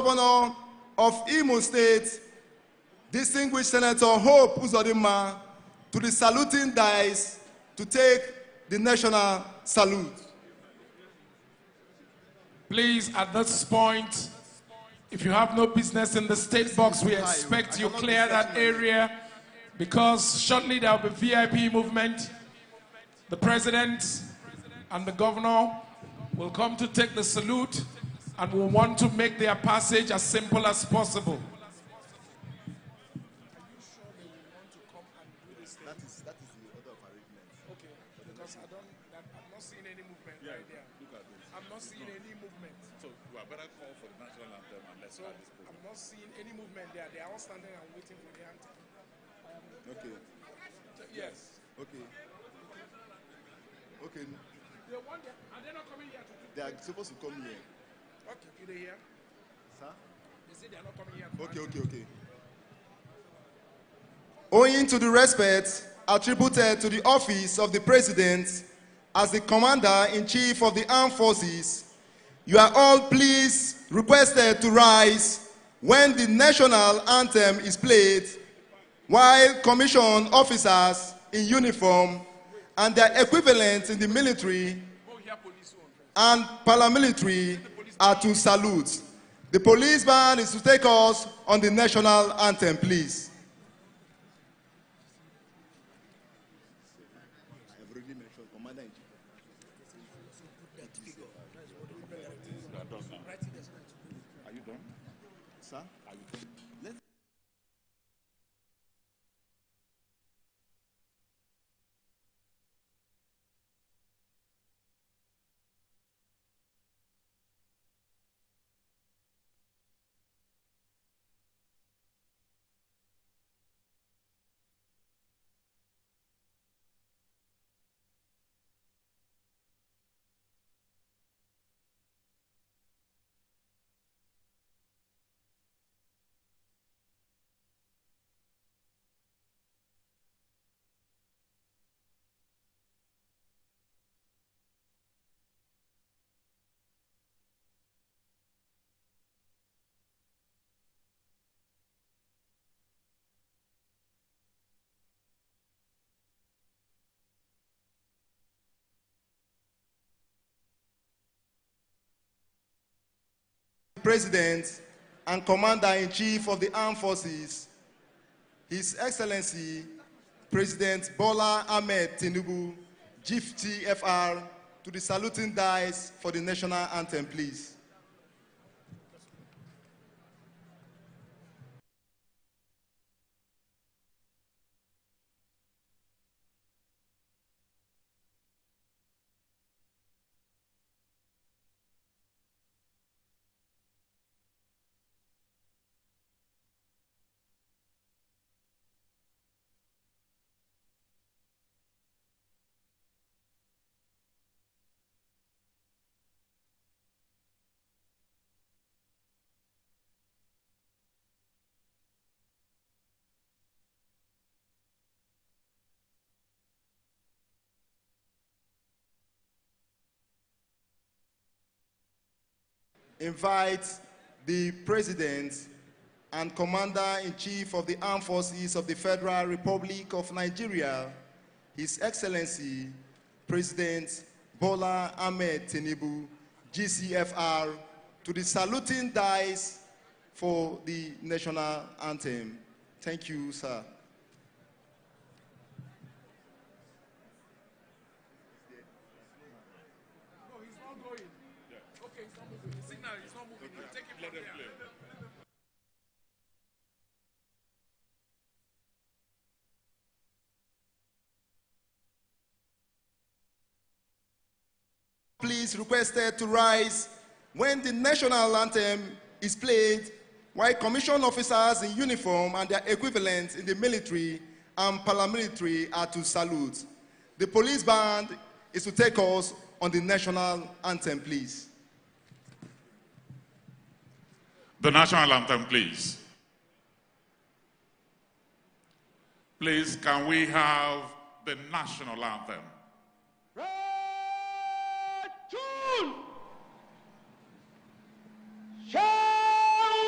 Governor of Imo State, distinguished Senator Hope Uzodinma, to the saluting dais to take the national salute. Please, at this point, if you have no business in the state box, we expect you clear that area because shortly there will be VIP movement. The president and the governor will come to take the salute and will want to make their passage as simple as possible. That is the order of arrangement. Okay, because I'm not seeing any movement right there. Look at this. I'm not seeing any movement. So we are better call for the national anthem and let's start this program. I'm not seeing any movement there. They are all standing and waiting for the anthem. Okay. Yes. Okay. Okay. Are they not coming here to do? They are supposed to come here. Okay, do they hear? Sir? They say they are not coming here. Okay. Owing to the respect attributed to the office of the President as the Commander-in-Chief of the Armed Forces, you are all please requested to rise when the national anthem is played, while commissioned officers in uniform and their equivalents in the military and paramilitary are to salute. The police band is to take us on the national anthem, please. I've already mentioned Commander-in-Chief. Are you done? Sir? Are you done? Let's President and Commander-in-Chief of the Armed Forces, His Excellency President Bola Ahmed Tinubu, GTFR, to the saluting dais for the national anthem, please. Invite the President and Commander-in-Chief of the Armed Forces of the Federal Republic of Nigeria, His Excellency President Bola Ahmed Tinubu, GCFR, to the saluting dais for the national anthem. Thank you, sir. Please requested to rise when the national anthem is played, while commissioned officers in uniform and their equivalents in the military and paramilitary are to salute. The police band is to take us on the national anthem, please. The national anthem, please. Please, can we have the national anthem? Shout!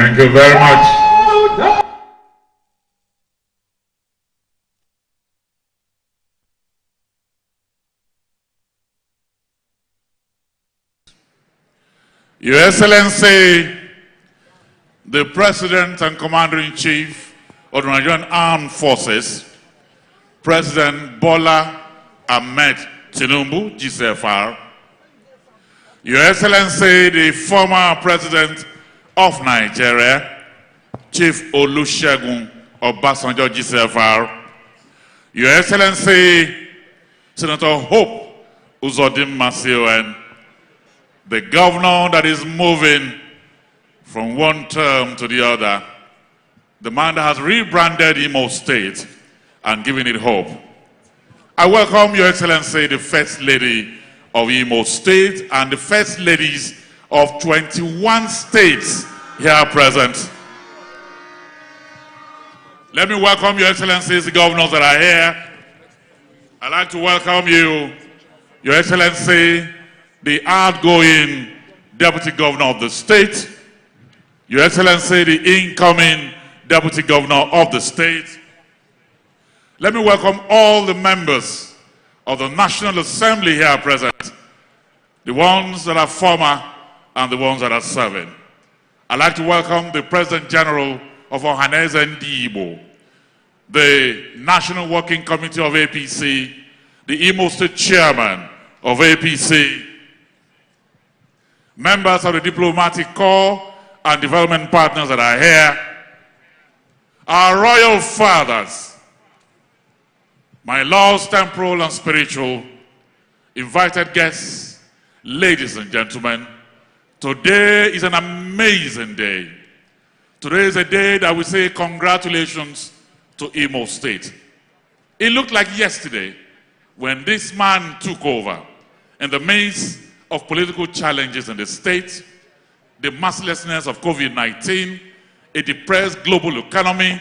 Thank you very much. Your Excellency, the President and Commander-in-Chief of the Nigerian Armed Forces, President Bola Ahmed Tinubu, GCFR, Your Excellency, the former President of Nigeria, Chief Olusegun Obasanjo, GCFR, Your Excellency, Senator Hope Uzodinma'S, the governor that is moving from one term to the other, the man that has rebranded Imo State and given it hope. I welcome Your Excellency, the First Lady of Imo State and the First Ladies of 21 states here present. Let me welcome Your Excellencies, the governors that are here. I'd like to welcome you, Your Excellency, the outgoing Deputy Governor of the state, Your Excellency, the incoming Deputy Governor of the state. Let me welcome all the members of the National Assembly here present, the ones that are former and the ones that are serving. I'd like to welcome the President General of Ohaneze Ndi Igbo, the National Working Committee of APC, the Imo State Chairman of APC, members of the diplomatic corps and development partners that are here, our royal fathers, my lords, temporal and spiritual, invited guests, ladies and gentlemen, today is an amazing day. Today is a day that we say congratulations to Imo State. It looked like yesterday when this man took over in the midst of political challenges in the state, the mercilessness of COVID-19, a depressed global economy,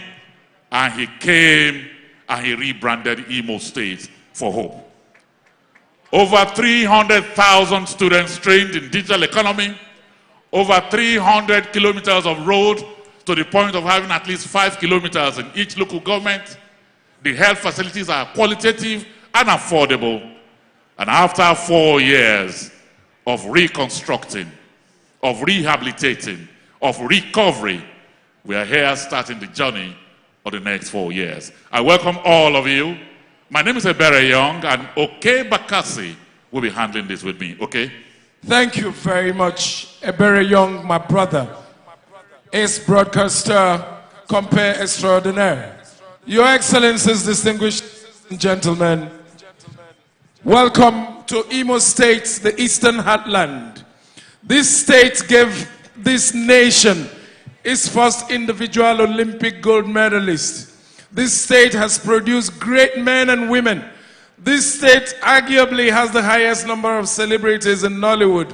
and he came and he rebranded Imo State for hope. Over 300,000 students trained in digital economy, over 300 kilometers of road to the point of having at least 5 kilometers in each local government. The health facilities are qualitative and affordable. And after 4 years of reconstructing, of rehabilitating, of recovery, we are here starting the journey of the next 4 years. I welcome all of you. My name is Ebere Young, and Oke Bakasi will be handling this with me, okay? Thank you very much, Ebere Young, my brother. Ace broadcaster, compare extraordinaire. Your Excellencies, distinguished gentlemen, welcome to Imo State, the Eastern Heartland. This state gave this nation its first individual Olympic gold medalist. This state has produced great men and women. This state arguably has the highest number of celebrities in Nollywood.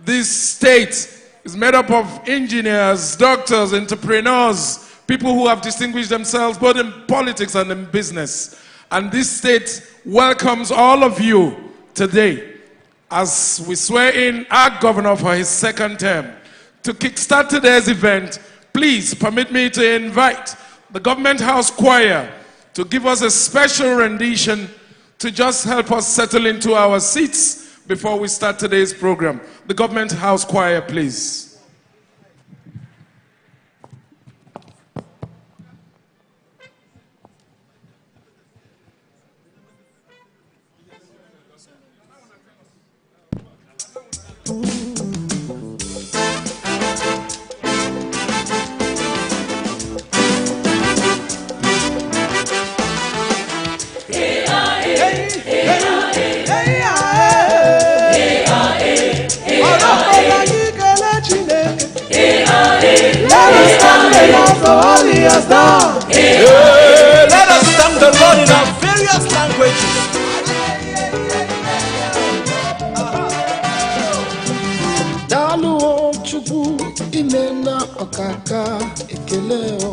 This state is made up of engineers, doctors, entrepreneurs, people who have distinguished themselves both in politics and in business. And this state welcomes all of you today as we swear in our governor for his second term. To kickstart today's event, please permit me to invite the Government House Choir to give us a special rendition to just help us settle into our seats before we start today's program. The Government House Choir, please. Let us thank the Lord in our various languages. Dalu o chubu imena okaka ekeleo.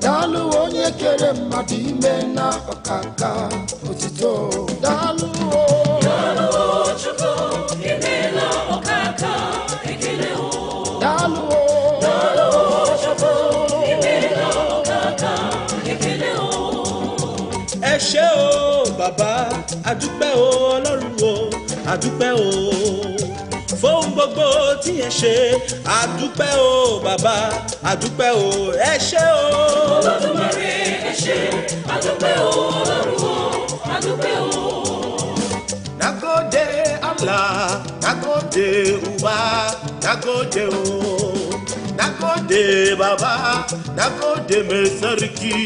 Dalu o nyekere mmadụ imena okaka otito. Dalu o chubu imena okaka ekeleo. Dalu o ṣé o bàbá adúpẹ́ o ọlọ́run o adúpẹ́ o fún gbogbo tí ẹ ṣe adúpẹ́ o bàbá adúpẹ́ o ẹ ṣé o. Olódùmarè ẹ ṣé adúpẹ́ o ọlọ́run o adúpẹ́ o. Nagode Allah nagode uba nagode o. Nagode baba, nagode mesariki,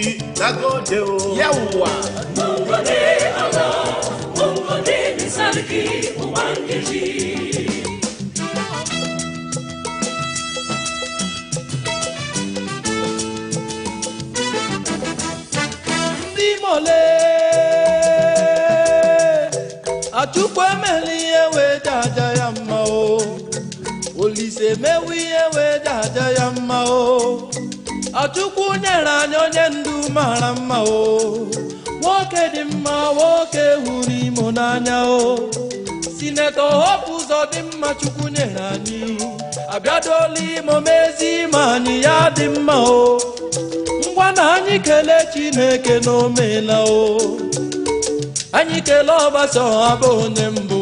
nagode o. Yawa. Mungode Allah, mungode mesariki, ubangeji. Ndimole, atukwe meli ewe jaja yama o. Olise mewi ewe jaja yama o. Atukwu nyere anyị onye ndu mara mma o. Nwoke dị mma, nwoke hụrụ imo n'anya o. Sinetọ Hope Uzodinma Chukwu nyere anyị. Abịadola imo mezi ma anyị ya dị mma o. Ngwa na anyị kelee Chineke n'omela o. Anyị kelee Ọbasanjọ abụ onye mbụ.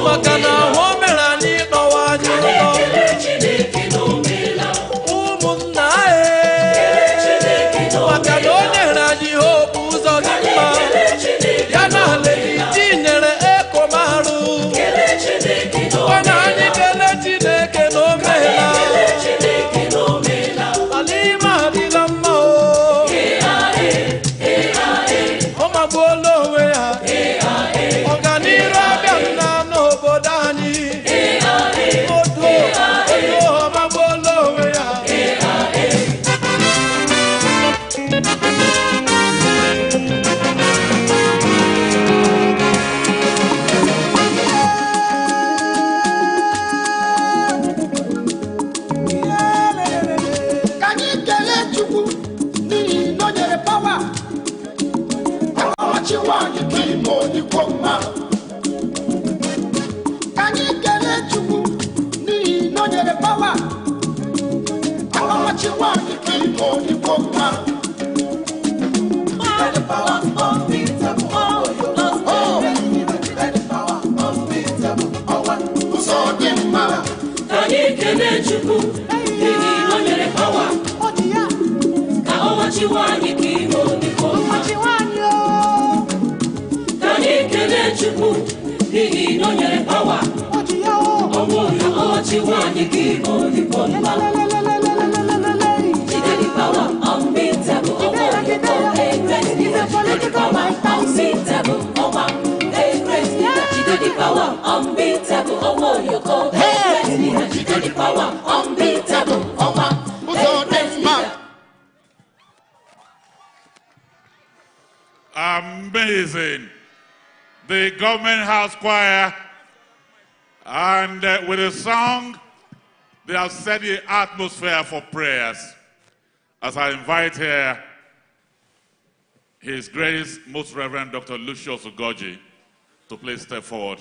Maka na ahụ mere anyị kpọwa anyị ụlọ ụmụnna maka na o nyere anyị Hope Uzodinma ya na Lady nyere Ekomarụ ọ na anyị kelee Chineke na o meela ala ime adịla mma o ọ magbuola onwe ya ọganiru abịa nna n'obodo anyị odo ọmagbuola onwe ya. Ka anyị kelee Chukwu n'ihi na o nyere pawa ọchịwa anyị ka ime onyikwo mma. Ka anyị kelee Chukwu n'ihi na o nyere pawa ọchịwa anyị ka ime onyikwo mma. Uzodinma ka anyị kelee Chukwu n'ihi na o nyere pawa ka ọ machiwa anyị ka ime onyikwo mma. Ka anyị kelee Chukwu n'ihi na o nyere pawa ọnwụ ya ọ machiwa anyị ka ime onyikwo mma. Jide the power unbeatable, ọnwụ ya ọ great leader. Jide the power unbeatable, ọnwa great leader. Jide the power unbeatable, ọnwụ ya ọ great leader. Jide the power unbeatable, ọnwa Uzodinma. Amazing. The Government House Choir, and with a song, they have set the atmosphere for prayers. As I invite here His Grace, Most Reverend Dr. Lucius Ugoji, to please step forward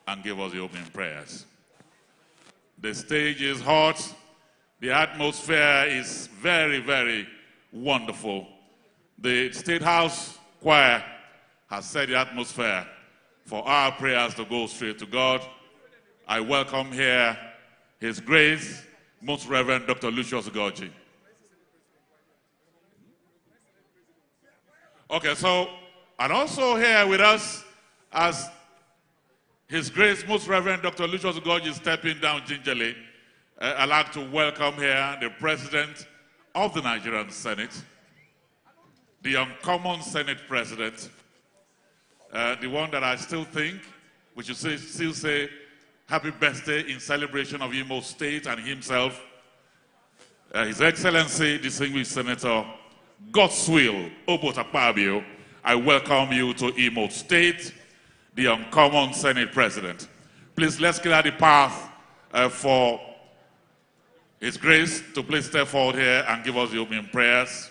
and give us the opening prayers. The stage is hot. The atmosphere is very, very wonderful. The State House Choir has set the atmosphere for our prayers to go straight to God. I welcome here His Grace, Most Reverend Dr. Lucius Ugoji. Okay, so, and also here with us as His Grace, Most Reverend Dr. Lucius Ugoji is stepping down gingerly, I'd like to welcome here the President of the Nigerian Senate, the uncommon Senate President, the one that I still think we should still say happy birthday in celebration of Imo State and himself, His Excellency, distinguished Senator Godswill Obotakpabio. I welcome you to Imo State, the uncommon Senate President. Please, let's clear the path for His Grace to please step forward here and give us the opening prayers.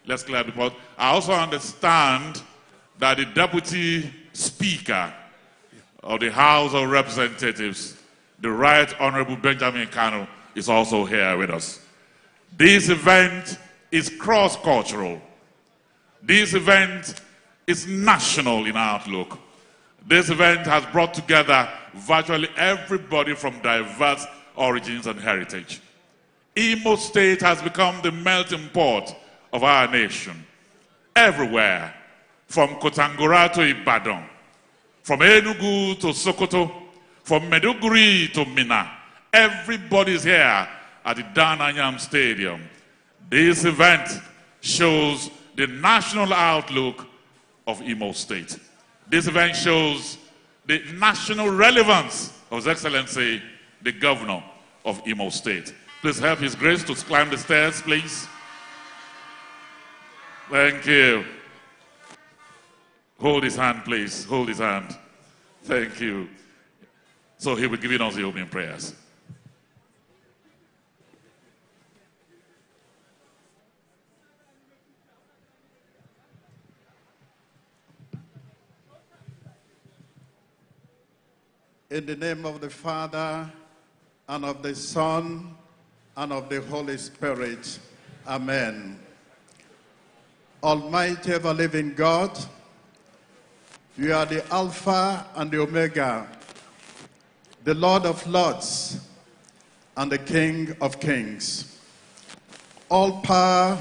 Let's clear the path. I also understand that the Deputy Speaker of the House of Representatives, the Right Honorable Benjamin Kanu, is also here with us. This event is cross-cultural. This event is national in outlook. This event has brought together virtually everybody from diverse origins and heritage. Imo State has become the melting pot of our nation. Everywhere, from Kotangora to Ibadan, from Enugu to Sokoto, from Meduguri to Minna, everybody's here at the Dan Anyam Stadium. This event shows the national outlook of Imo State. This event shows the national relevance of His Excellency, the Governor of Imo State. Please help His Grace to climb the stairs, please. Thank you. Hold his hand, please. Hold his hand. Thank you. So he will be giving us the opening prayers. In the name of the Father, and of the Son, and of the Holy Spirit. Amen. Almighty ever-living God, you are the Alpha and the Omega, the Lord of Lords, and the King of Kings. All power,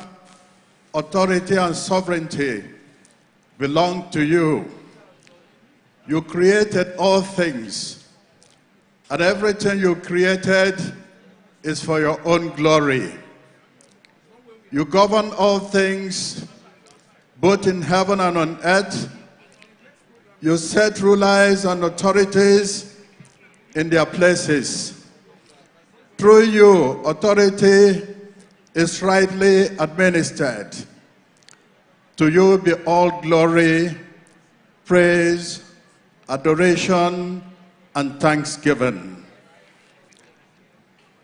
authority, and sovereignty belong to you. You created all things, and everything you created is for your own glory. You govern all things, both in heaven and on earth. You set rulers and authorities in their places. Through you, authority is rightly administered. To you be all glory, praise, adoration, and thanksgiving.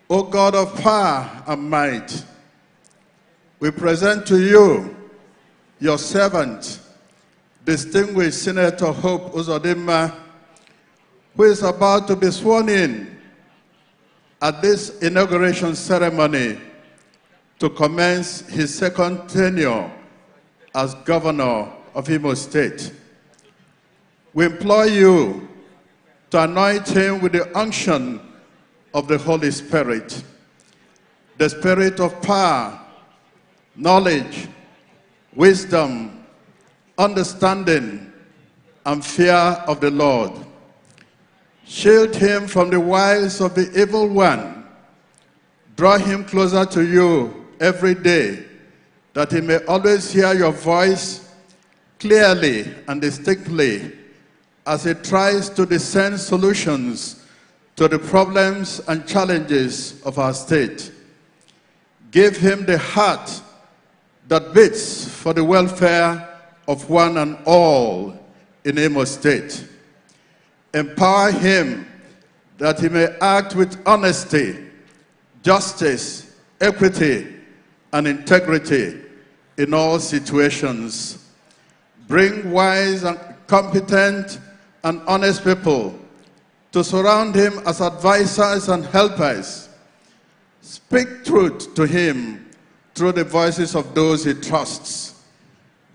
O God of power and might, we present to you your servant, distinguished Senator Hope Uzodinma, who is about to be sworn in at this inauguration ceremony to commence his second tenure as governor of Imo State. We implore you to anoint him with the unction of the Holy Spirit, the spirit of power, knowledge, wisdom, understanding, and fear of the Lord. Shield him from the wiles of the evil one. Draw him closer to you every day, that he may always hear your voice clearly and distinctly as he tries to discern solutions to the problems and challenges of our state. Give him the heart that beats for the welfare of one and all in Imo State. Empower him that he may act with honesty, justice, equity, and integrity in all situations. Bring wise and competent and honest people to surround him as advisors and helpers. Speak truth to him through the voices of those he trusts.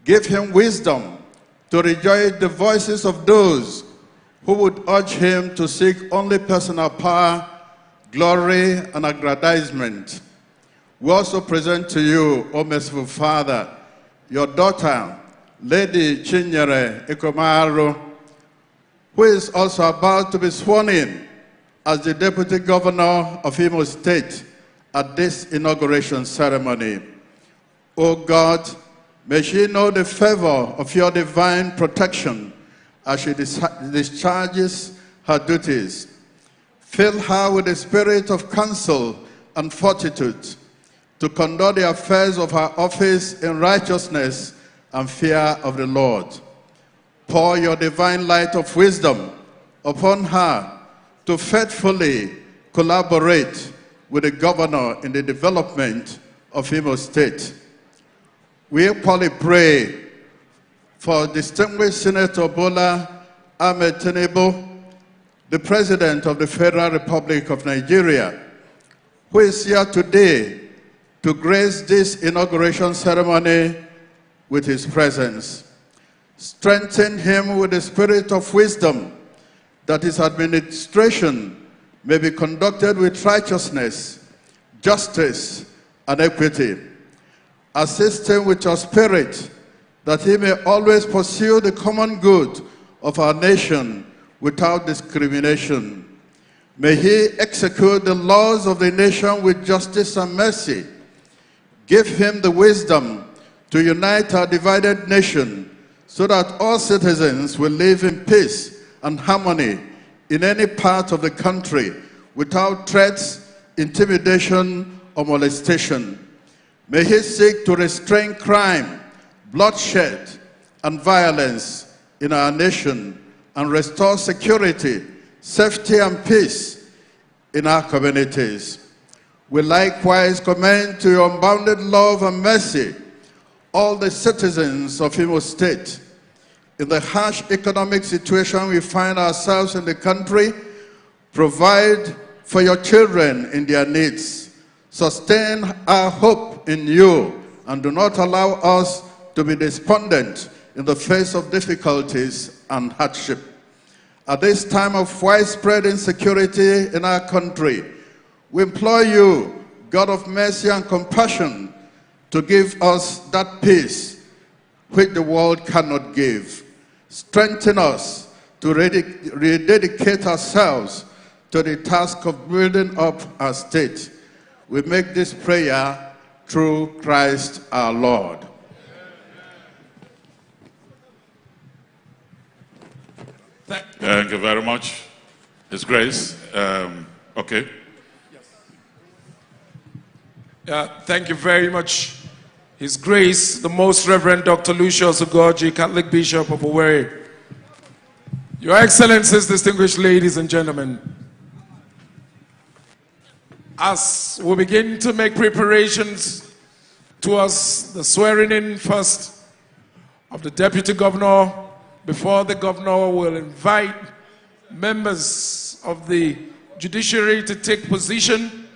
Give him wisdom to rejoice the voices of those who would urge him to seek only personal power, glory, and aggrandizement. We also present to you, O merciful Father, your daughter, Lady Chinyere Ikomaru, who is also about to be sworn in as the Deputy Governor of Imo State at this inauguration ceremony. O God, may she know the favor of your divine protection as she discharges her duties. Fill her with the spirit of counsel and fortitude to conduct the affairs of her office in righteousness and fear of the Lord. Pour your divine light of wisdom upon her to faithfully collaborate with the governor in the development of Imo State. We equally pray for distinguished Senator Bola Ahmed Tinubu, the President of the Federal Republic of Nigeria, who is here today to grace this inauguration ceremony with his presence. Strengthen him with the spirit of wisdom, that his administration may be conducted with righteousness, justice, and equity. Assist him with your spirit, that he may always pursue the common good of our nation without discrimination. May he execute the laws of the nation with justice and mercy. Give him the wisdom to unite our divided nation, so that all citizens will live in peace and harmony in any part of the country without threats, intimidation, or molestation. May he seek to restrain crime, bloodshed, and violence in our nation and restore security, safety, and peace in our communities. We likewise commend to your unbounded love and mercy all the citizens of Imo State. In the harsh economic situation we find ourselves in the country, provide for your children in their needs. Sustain our hope in you, and do not allow us to be despondent in the face of difficulties and hardship. At this time of widespread insecurity in our country, we implore you, God of mercy and compassion, to give us that peace which the world cannot give. Strengthen us to rededicate ourselves to the task of building up our state. We make this prayer through Christ our Lord. Thank you very much. His Grace. Okay. Thank you very much. His Grace, the Most Reverend Dr. Lucius Ugoji, Catholic Bishop of Owerri. Your Excellencies, distinguished ladies and gentlemen, as we begin to make preparations towards the swearing-in first of the Deputy Governor, before the Governor will invite members of the judiciary to take position,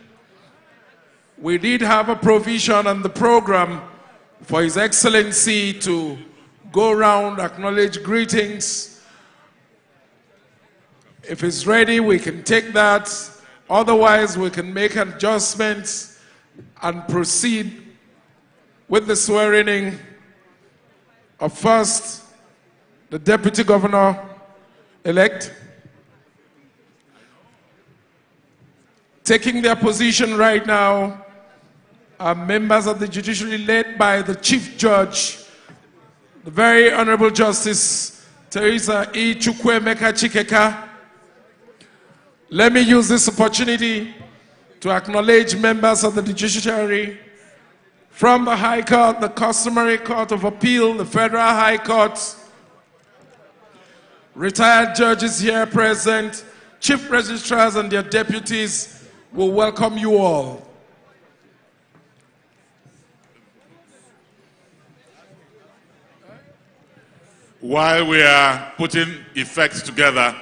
we did have a provision on the program for His Excellency to go around, acknowledge greetings. If it's ready, we can take that. Otherwise, we can make adjustments and proceed with the swearing-in of first the Deputy Governor-elect. Taking their position right now are members of the judiciary led by the Chief Judge, the very Honorable Justice Teresa E. Chukwuemeka Chikeka. Let me use this opportunity to acknowledge members of the judiciary from the High Court, the Customary Court of Appeal, the Federal High Court, retired judges here present, chief registrars and their deputies will welcome you all. While we are putting effects together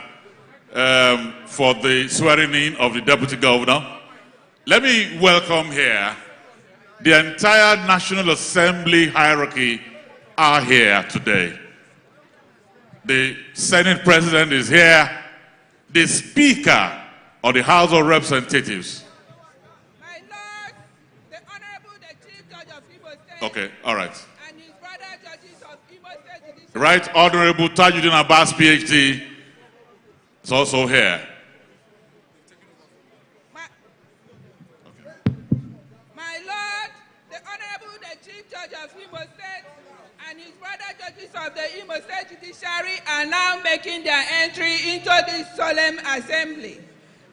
for the swearing-in of the Deputy Governor, let me welcome here the entire National Assembly hierarchy are here today. The Senate President is here, the Speaker of the House of Representatives. My Lord, the Honorable the Chief Judge of Imo State. Okay, all right. And his brother judges of Imo State Judiciary. Right, Honorable Tajuddin Abbas, PhD, is also here. My Lord, the Honorable the Chief Judge of Imo State and his brother judges of the Imo State Judiciary are now making their entry into this solemn assembly.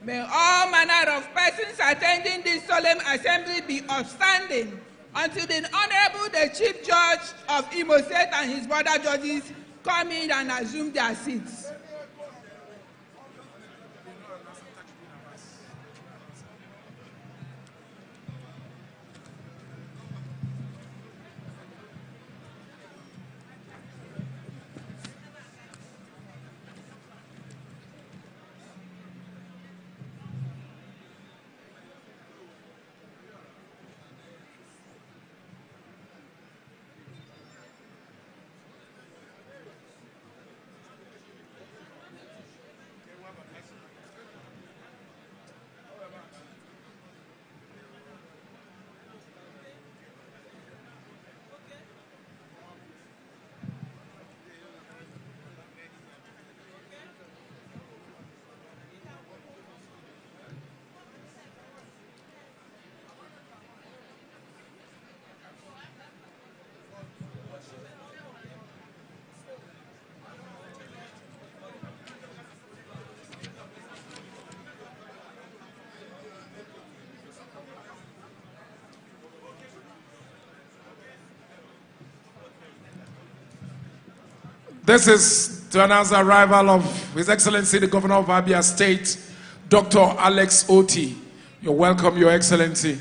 May all manner of persons attending this solemn assembly be upstanding until the Honorable the Chief Judge of Imo State and his brother judges come in and assume their seats. This is to announce the arrival of His Excellency the Governor of Abia State, Dr. Alex Oti. You're welcome, Your Excellency.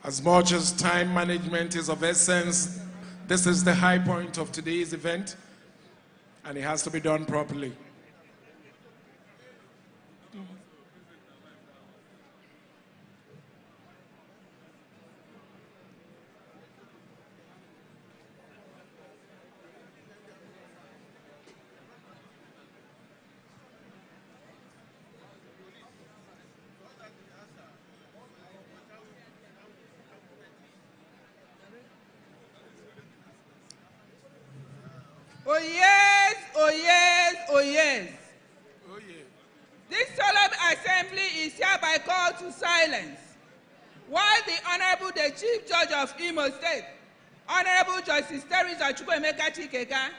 As much as time management is of essence, this is the high point of today's event, and it has to be done properly. Oh yes, oh yes, oh yes. Oh yeah. This solemn assembly is hereby called to silence, while the Honorable the Chief Judge of Imo State, Honorable Justice Teresa Chukwuemeka Chikeka,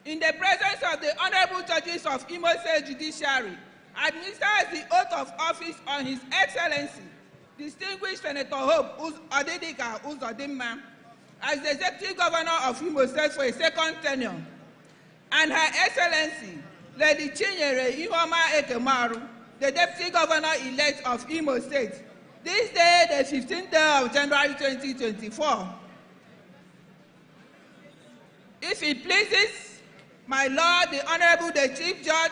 in the presence of the Honorable Judges of Imo State Judiciary, administers the oath of office on His Excellency, Distinguished Senator Hope Uzodinma'S, as the Executive Governor of Imo State for a second tenure, and Her Excellency, Lady Chinyere Ihoma Ekemaru, the Deputy Governor-elect of Imo State, this day, the 15th day of January 2024. If it pleases my Lord, the Honorable the Chief Judge,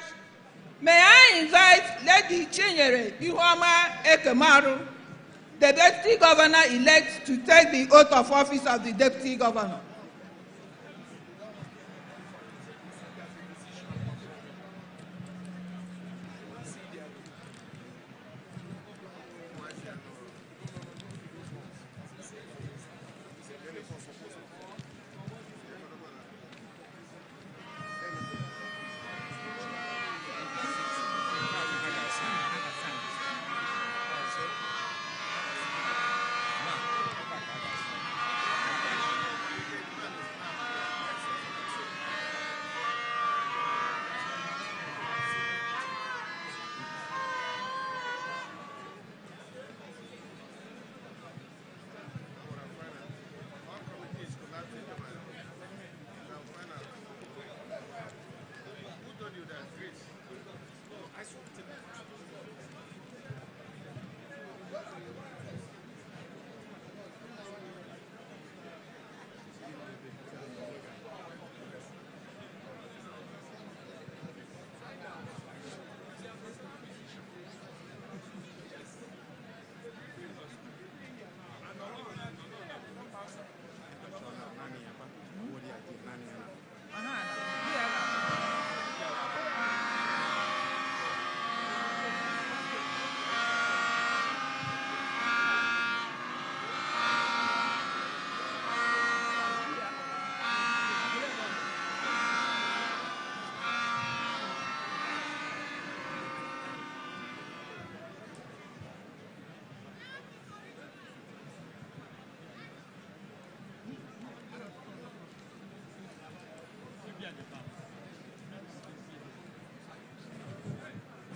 may I invite Lady Chinyere Ihoma Ekemaru, the Deputy Governor-elect, to take the oath of office of the Deputy Governor.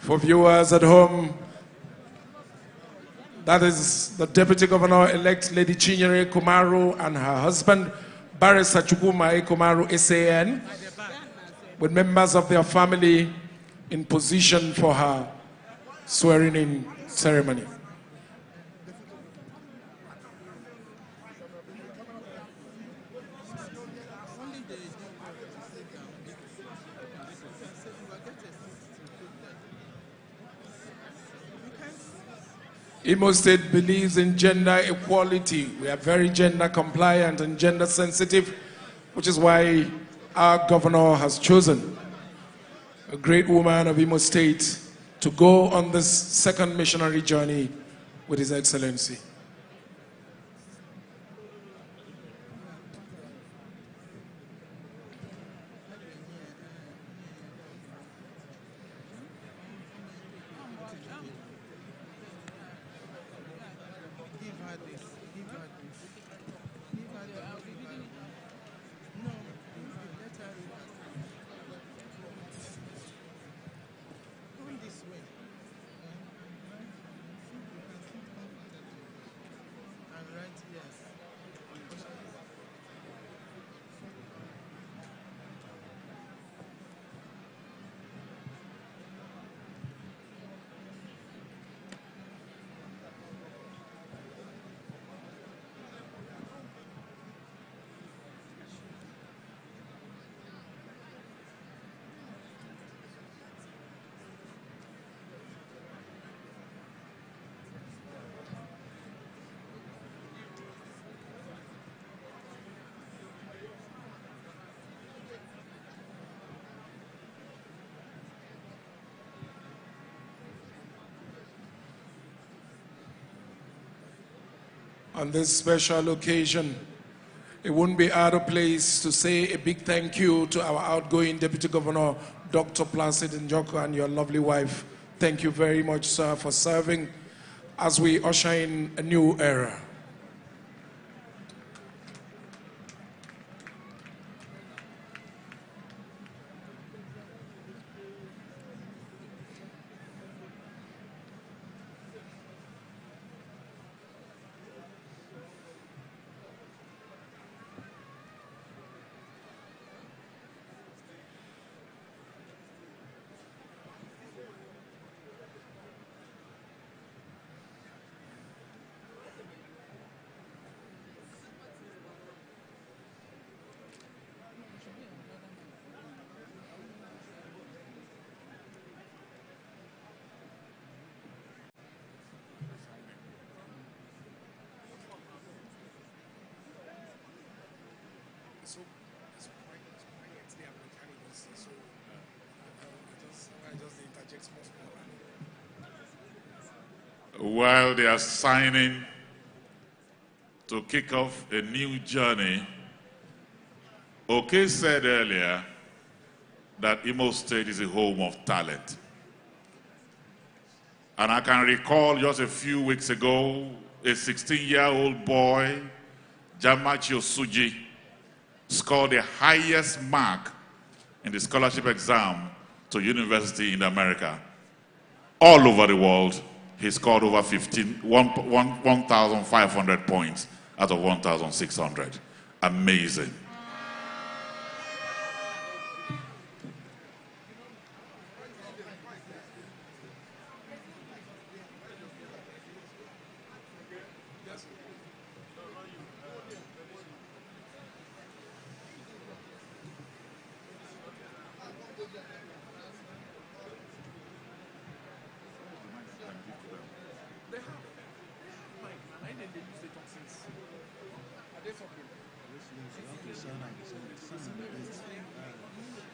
For viewers at home, that is the Deputy Governor-elect Lady Chinyere Kumaru and her husband, Barrister Chukwuma Kumaru SAN, with members of their family in position for her swearing-in ceremony. Imo State believes in gender equality. We are very gender compliant and gender sensitive, which is why our governor has chosen a great woman of Imo State to go on this second missionary journey with His Excellency. On this special occasion, it wouldn't be out of place to say a big thank you to our outgoing Deputy Governor, Dr. Placid Njoko, and your lovely wife. Thank you very much, sir, for serving as we usher in a new era. While they are signing to kick off a new journey, Oke said earlier that Imo State is a home of talent. And I can recall just a few weeks ago, a 16-year-old boy, Jamachi Osuji, scored the highest mark in the scholarship exam to university in America. All over the world, he scored over 1,500 points out of 1,600. Amazing.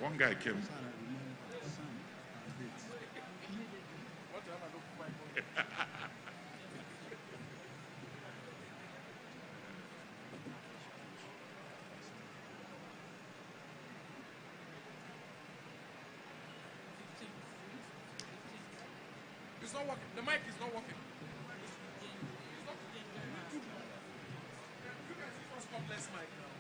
One guy came. It's not working. The mic is not working. You guys use cordless mic now.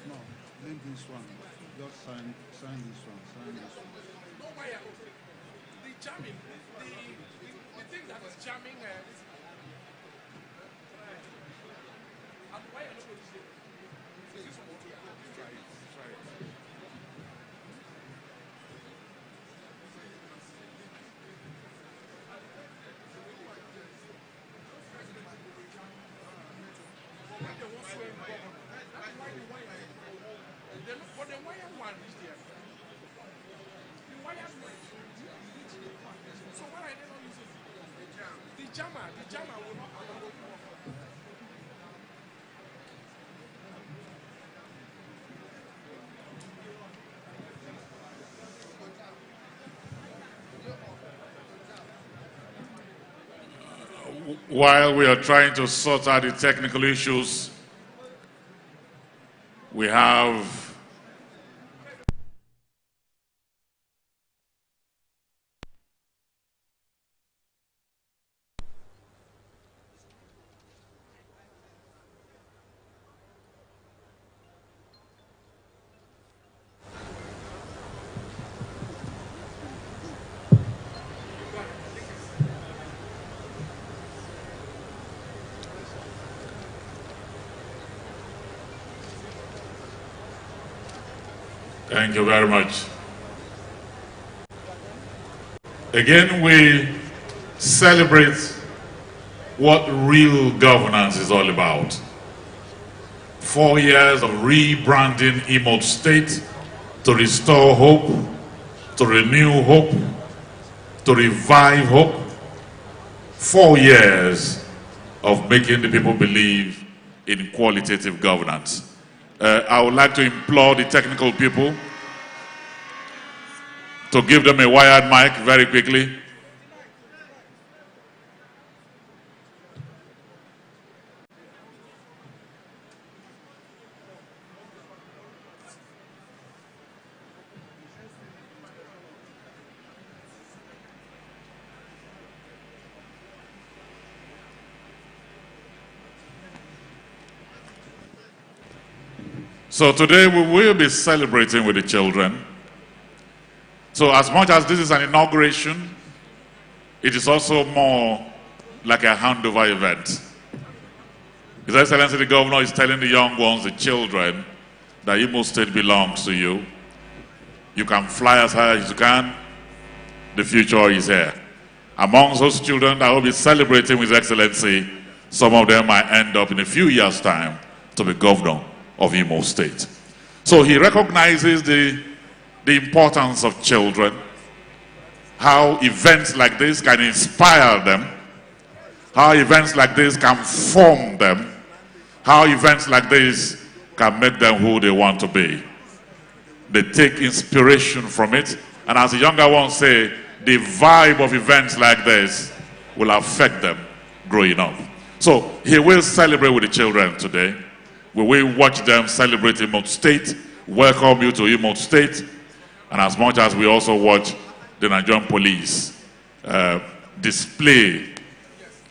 No, leave this one. Just sign this one. No wire. The jamming, the thing that is jamming. And wire no go this way. This one. Try it. But the wire one is there. While we are trying to sort out the technical issues, we have Thank you very much. Again, we celebrate what real governance is all about. 4 years of rebranding Imo State to restore hope, to renew hope, to revive hope. 4 years of making the people believe in qualitative governance. I would like to implore the technical people to give them a wired mic very quickly. So today we will be celebrating with the children. So as much as this is an inauguration, it is also more like a handover event. His Excellency the Governor is telling the young ones, the children, that Imo State belongs to you. You can fly as high as you can. The future is here. Amongst those children that will be celebrating with His Excellency, some of them might end up in a few years' time to be governor of Imo State. So he recognizes the importance of children, how events like this can inspire them, how events like this can form them, how events like this can make them who they want to be. They take inspiration from it, and as the younger ones say, the vibe of events like this will affect them growing up. So he will celebrate with the children today. We will watch them celebrate Imo State, welcome you to Imo State, and as much as we also watch the Nigerian police display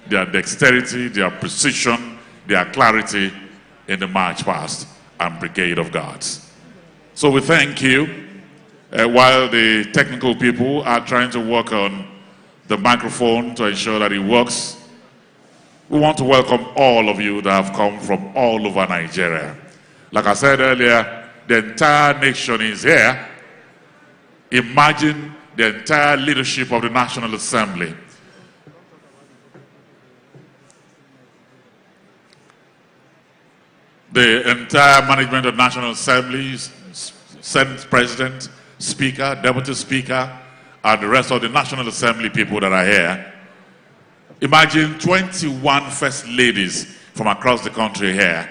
their dexterity, their precision, their clarity in the march past and brigade of guards. So we thank you. While the technical people are trying to work on the microphone to ensure that it works, we want to welcome all of you that have come from all over Nigeria. Like I said earlier, the entire nation is here. Imagine the entire leadership of the National Assembly. The entire management of National Assembly, Senate President, Speaker, Deputy Speaker, and the rest of the National Assembly people that are here. Imagine 21 First Ladies from across the country here.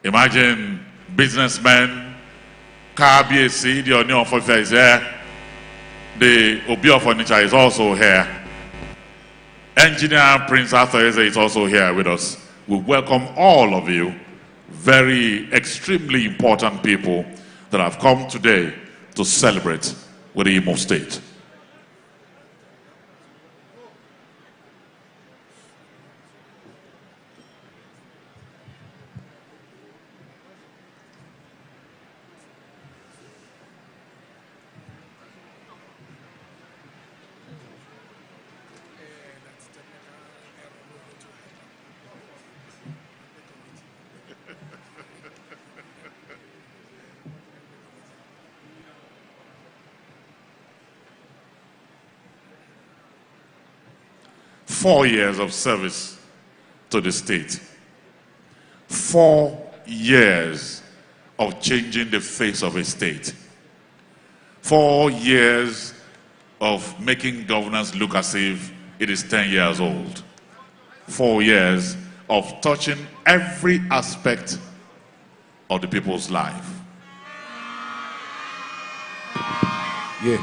Imagine businessmen, KBAC, the Onion of is here. The Obi of Onitsha is also here. Engineer Prince Arthur Eze is also here with us. We welcome all of you, very extremely important people that have come today to celebrate with the Imo State. Four years of service to the state. 4 years of changing the face of a state. 4 years of making governance look as if it is 10 years old. 4 years of touching every aspect of the people's life. Yeah.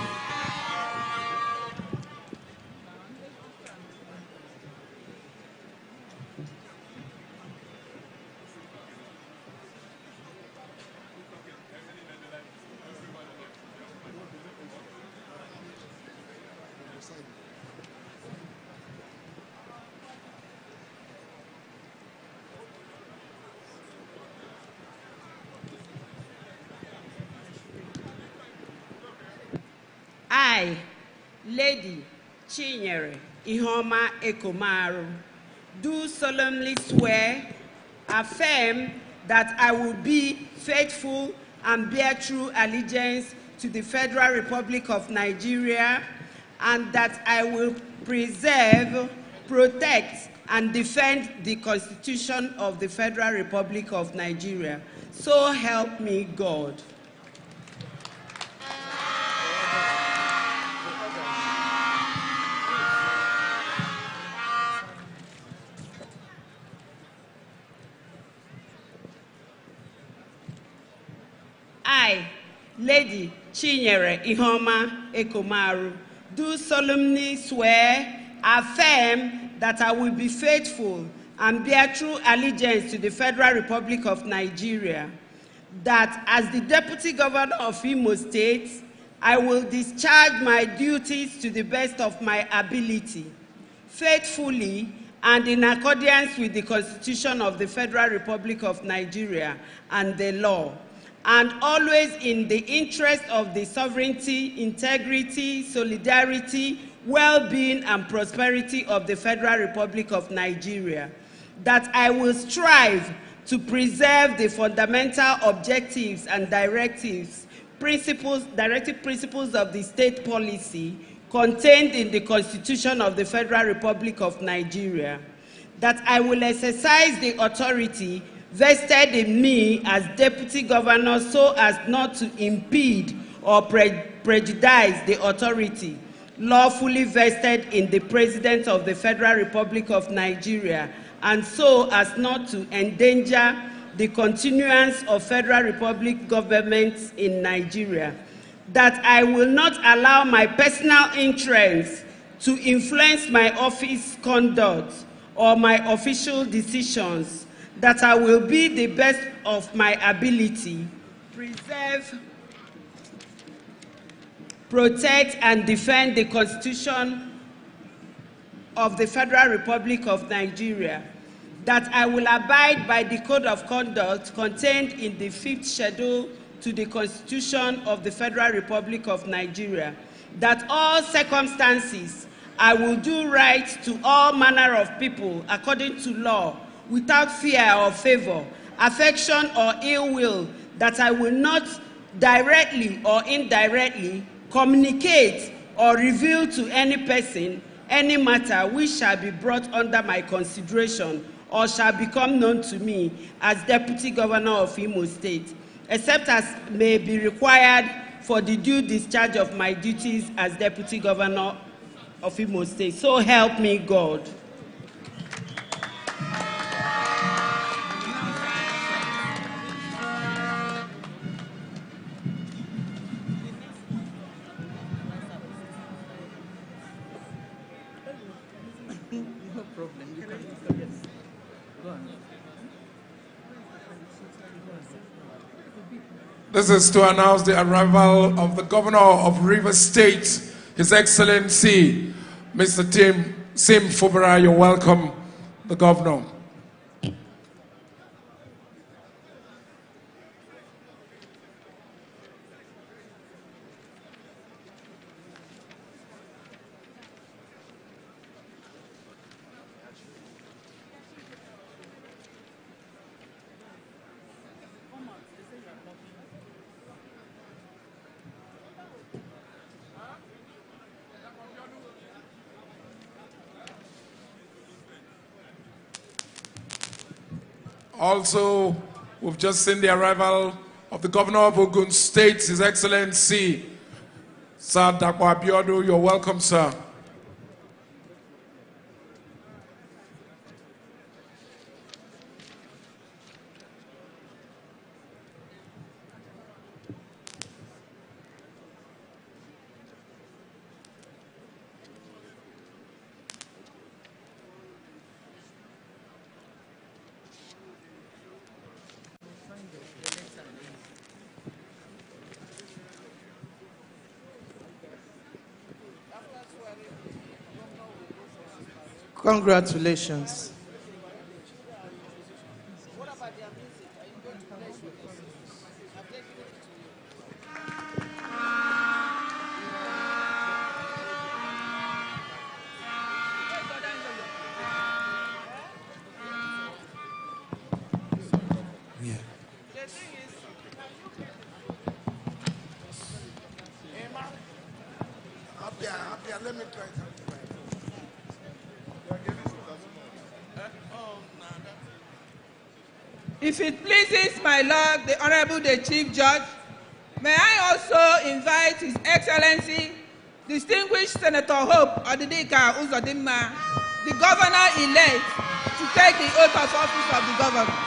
I, Lady Chinyere Ihoma Ekomaru, do solemnly swear, affirm that I will be faithful and bear true allegiance to the Federal Republic of Nigeria, and that I will preserve, protect, and defend the Constitution of the Federal Republic of Nigeria. So help me God. I, Lady Chinyere Ihoma Ekomaru, do solemnly swear, affirm that I will be faithful and bear true allegiance to the Federal Republic of Nigeria, that as the Deputy Governor of Imo State, I will discharge my duties to the best of my ability, faithfully and in accordance with the Constitution of the Federal Republic of Nigeria and the law, and always in the interest of the sovereignty, integrity, solidarity, well-being, and prosperity of the Federal Republic of Nigeria, that I will strive to preserve the fundamental objectives and directive principles of the state policy contained in the Constitution of the Federal Republic of Nigeria, that I will exercise the authority vested in me as Deputy Governor so as not to impede or prejudice the authority lawfully vested in the President of the Federal Republic of Nigeria, and so as not to endanger the continuance of Federal Republic governments in Nigeria, that I will not allow my personal interests to influence my office conduct or my official decisions, that I will be the best of my ability, preserve, protect, and defend the Constitution of the Federal Republic of Nigeria, that I will abide by the Code of Conduct contained in the 5th Schedule to the Constitution of the Federal Republic of Nigeria, that all circumstances I will do right to all manner of people according to law, without fear or favor, affection or ill will, that I will not directly or indirectly communicate or reveal to any person any matter which shall be brought under my consideration or shall become known to me as Deputy Governor of Imo State, except as may be required for the due discharge of my duties as Deputy Governor of Imo State. So help me God. This is to announce the arrival of the Governor of Rivers State, His Excellency, Mr. Sim Fubara. You're welcome, the Governor. Also, we've just seen the arrival of the Governor of Ogun State, His Excellency, Sir Dakwa Biodo, you're welcome, sir. Congratulations. Let me try something. If it pleases my Lord, the Honorable the Chief Judge, may I also invite His Excellency, Distinguished Senator Hope Odidika Uzodinma, the Governor-elect, to take the oath of office of the Governor.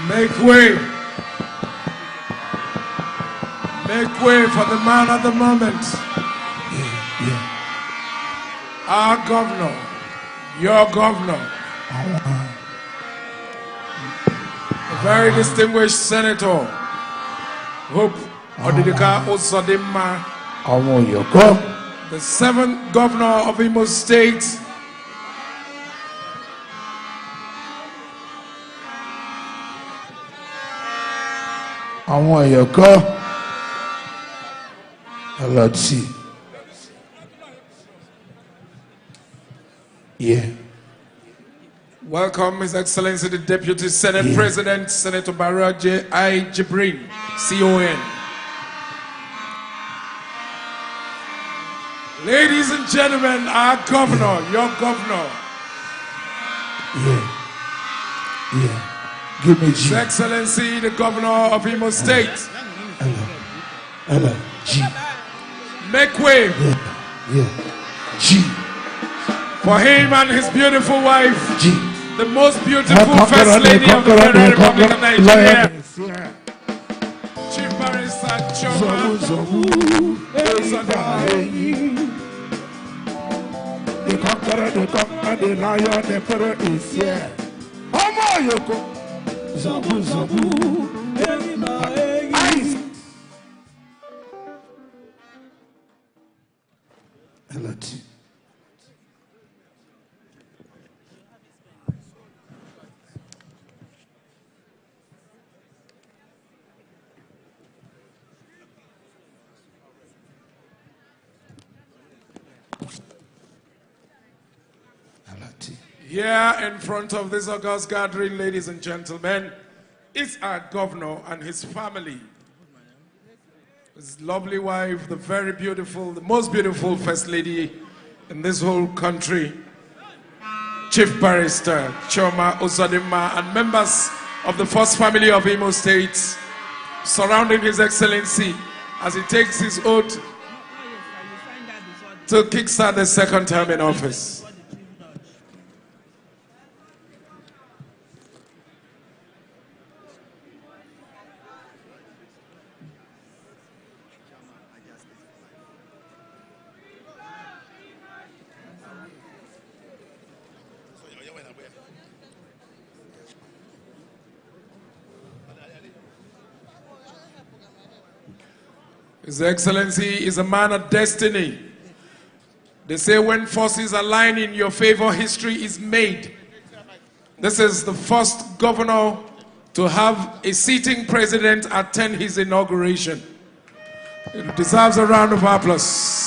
Make way. Make way for the man of the moment. Our governor, your governor, a very distinguished senator, Hope Odidika Uzodinma, the 7th governor of Imo State. Àwọn èèyàn kọ́ ọlọ́tì. Yeah. Welcome, His Excellency, the Deputy Senate President, Senator Baraje I. Jibrin, CON. Ladies and gentlemen, our governor, your governor. Yeah. Give me His G. Excellency, the Governor of Imo State. Hello. G. Make way G. for him and his beautiful wife, G. the most beautiful First Lady of the Federal Republic of Nigeria, Chief Barrister Choma Uzodinma. The conqueror, the lion, the emperor is here. Ọmọ Yoko. Zabu, Ice. Hello. Here in front of this august gathering, ladies and gentlemen, is our governor and his family. His lovely wife, the very beautiful, the most beautiful First Lady in this whole country, Chief Barrister Choma Uzodinma, and members of the first family of Imo State surrounding His Excellency as he takes his oath to kickstart the second term in office. His Excellency is a man of destiny. They say when forces align in your favor, history is made. This is the first governor to have a sitting president attend his inauguration. It deserves a round of applause.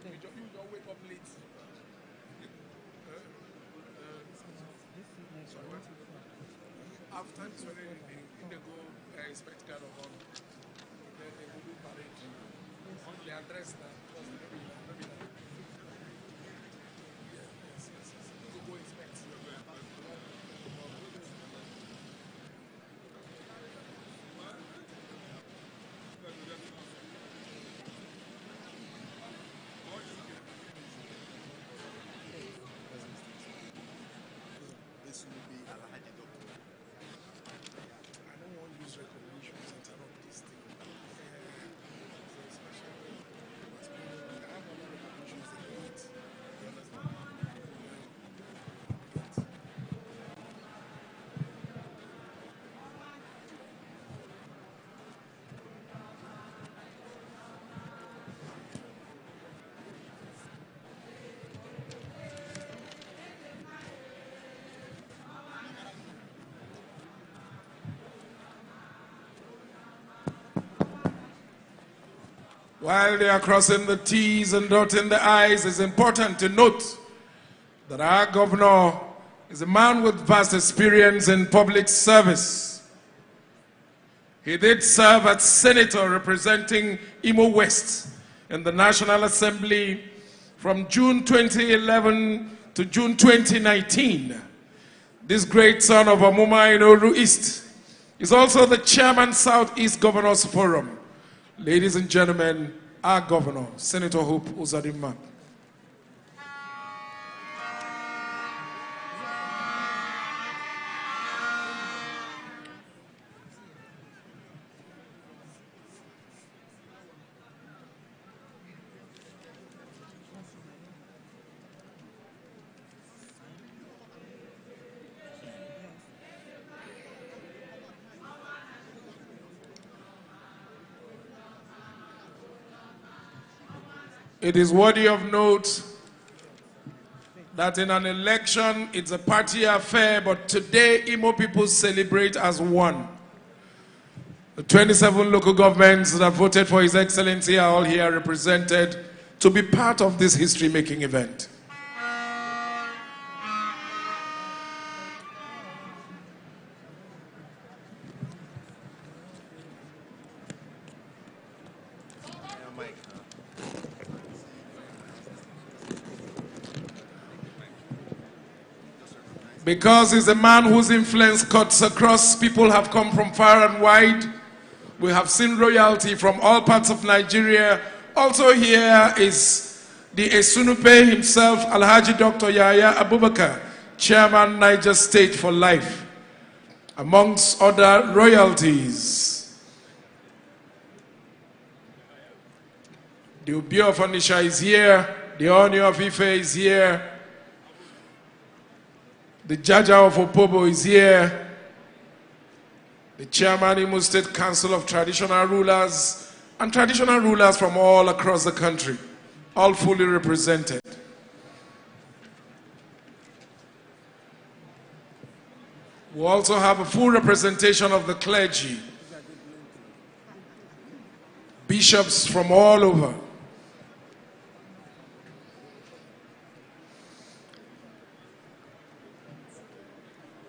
You don't wake up late. After time swearing, they go expect kind of on. Then they will do parade. They address that because maybe yes. They go expect. This will be Alhaji Doctor. I don't want to use recognition to interrupt this thing. While they are crossing the T's and dotting the I's, it's important to note that our governor is a man with vast experience in public service. He did serve as senator representing Imo West in the National Assembly from June 2011 to June 2019. This great son of Amuma Inoru East is also the chairman Southeast Governors Forum. Ladies and gentlemen, our governor, Senator Hope Uzodinma. It is worthy of note that in an election, it's a party affair, but today, Imo people celebrate as one. The 27 local governments that voted for His Excellency are all here represented to be part of this history-making event. Because he's a man whose influence cuts across, people have come from far and wide. We have seen royalty from all parts of Nigeria. Also here is the Esunupe himself, Alhaji Dr. Yahya Abubakar, Chairman Niger State for Life, amongst other royalties. The Obi of Onisha is here, the Oni of Ife is here, the Jaja of Opobo is here, the Chairman Imo State Council of Traditional Rulers, and traditional rulers from all across the country, all fully represented. We also have a full representation of the clergy, bishops from all over.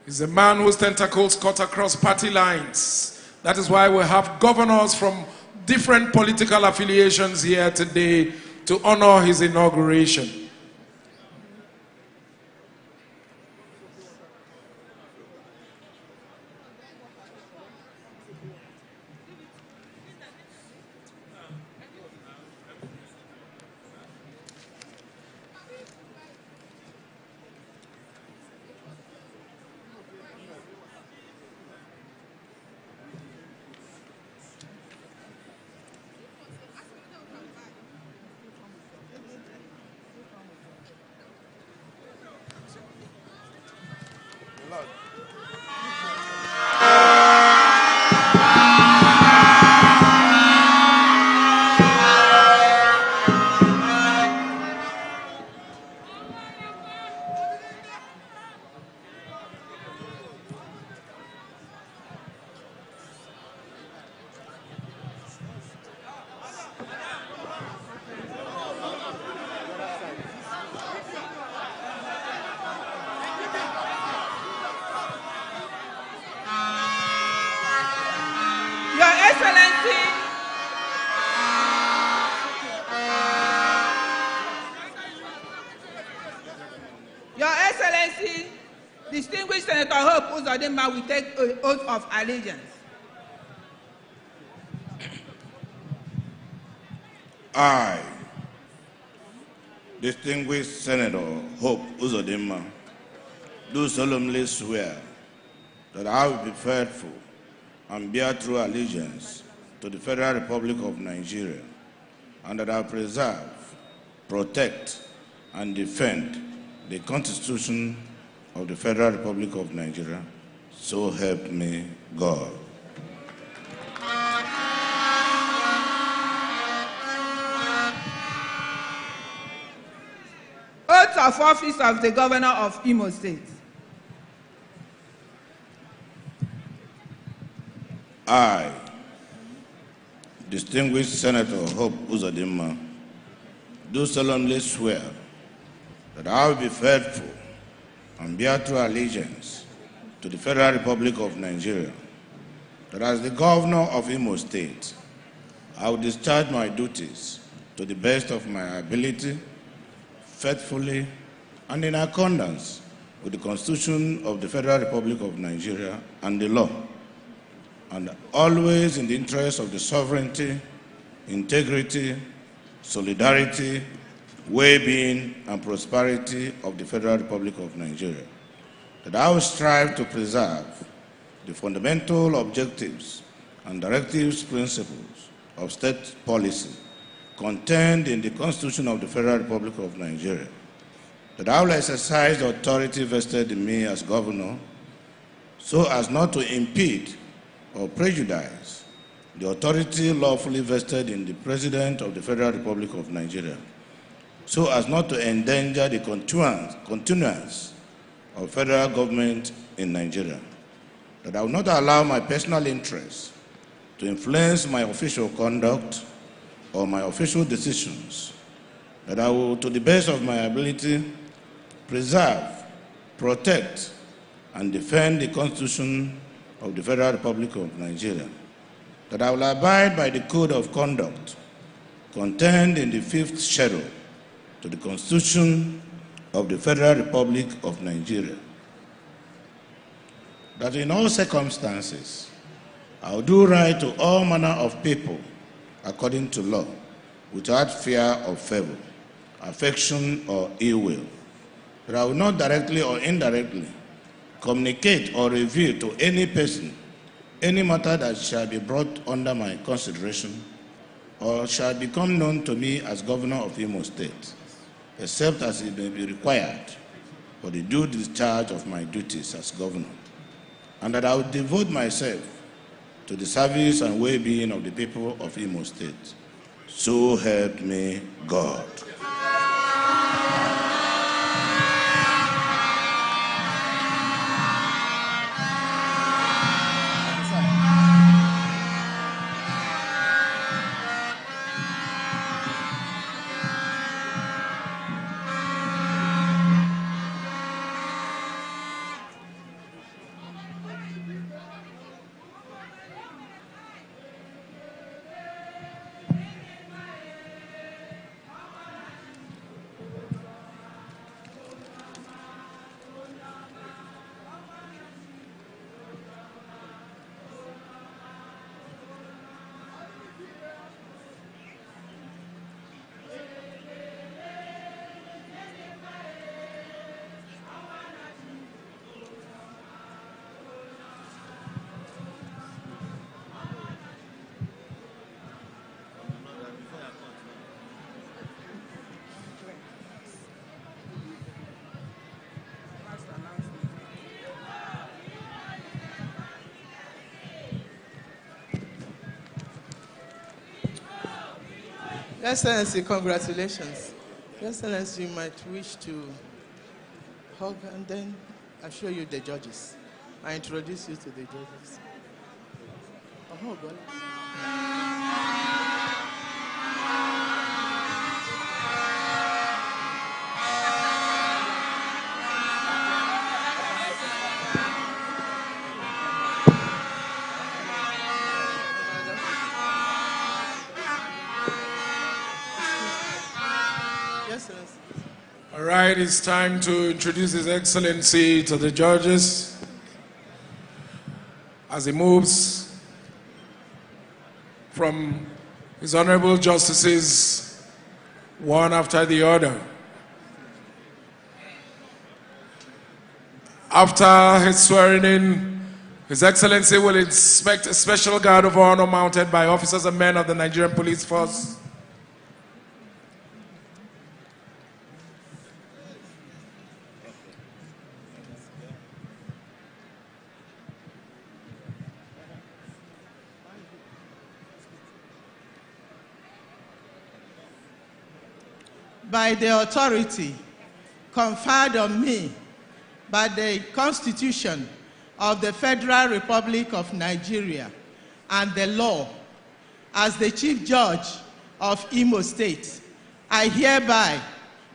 He's a man whose tentacles cut across party lines. That is why we have governors from different political affiliations here today to honor his inauguration. Excellency, distinguished Senator Hope Uzodinma will take an oath of allegiance. I, distinguished Senator Hope Uzodinma, do solemnly swear that I will be faithful and bear true allegiance to the Federal Republic of Nigeria, and that I will preserve, protect, and defend the Constitution of the Federal Republic of Nigeria. So help me God. Oath of office of the Governor of Imo State. I, distinguished Senator Hope Uzodinma, do solemnly swear that I will be faithful and bear true allegiance to the Federal Republic of Nigeria, that as the Governor of Imo State, I will discharge my duties to the best of my ability, faithfully, and in accordance with the Constitution of the Federal Republic of Nigeria and the law, and always in the interest of the sovereignty, integrity, solidarity, well-being, and prosperity of the Federal Republic of Nigeria, that I will strive to preserve the fundamental objectives and directives principles of state policy contained in the Constitution of the Federal Republic of Nigeria, that I will exercise the authority vested in me as governor so as not to impede or prejudice the authority lawfully vested in the President of the Federal Republic of Nigeria, so as not to endanger the continuance of federal government in Nigeria, that I will not allow my personal interests to influence my official conduct or my official decisions, that I will, to the best of my ability, preserve, protect, and defend the Constitution of the Federal Republic of Nigeria, that I will abide by the Code of Conduct contained in the 5th schedule to the Constitution of the Federal Republic of Nigeria, that in all circumstances I will do right to all manner of people according to law, without fear or favor, affection or ill will, that I will not directly or indirectly communicate or reveal to any person any matter that shall be brought under my consideration or shall become known to me as Governor of Imo State, except as it may be required for the due discharge of my duties as Governor, and that I will devote myself to the service and well-being of the people of Imo State. So help me God. Your Excellency, congratulations. Your Excellency, you might wish to hug and then I'll show you the judges. I introduce you to the judges. Oh, God. All right. it is time to introduce His Excellency to the judges as he moves from his honorable justices, one after the other. After his swearing in, His Excellency will inspect a special guard of honor mounted by officers and men of the Nigerian Police Force. By the authority conferred on me by the Constitution of the Federal Republic of Nigeria and the law, as the Chief Judge of Imo State, I hereby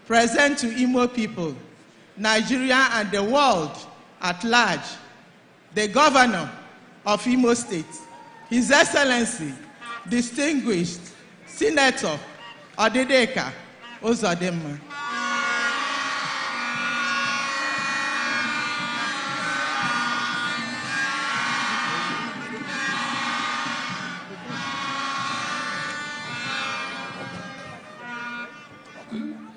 present to Imo people, Nigeria and the world at large, the Governor of Imo State, His Excellency, Distinguished Senator Odideka Uzodinma.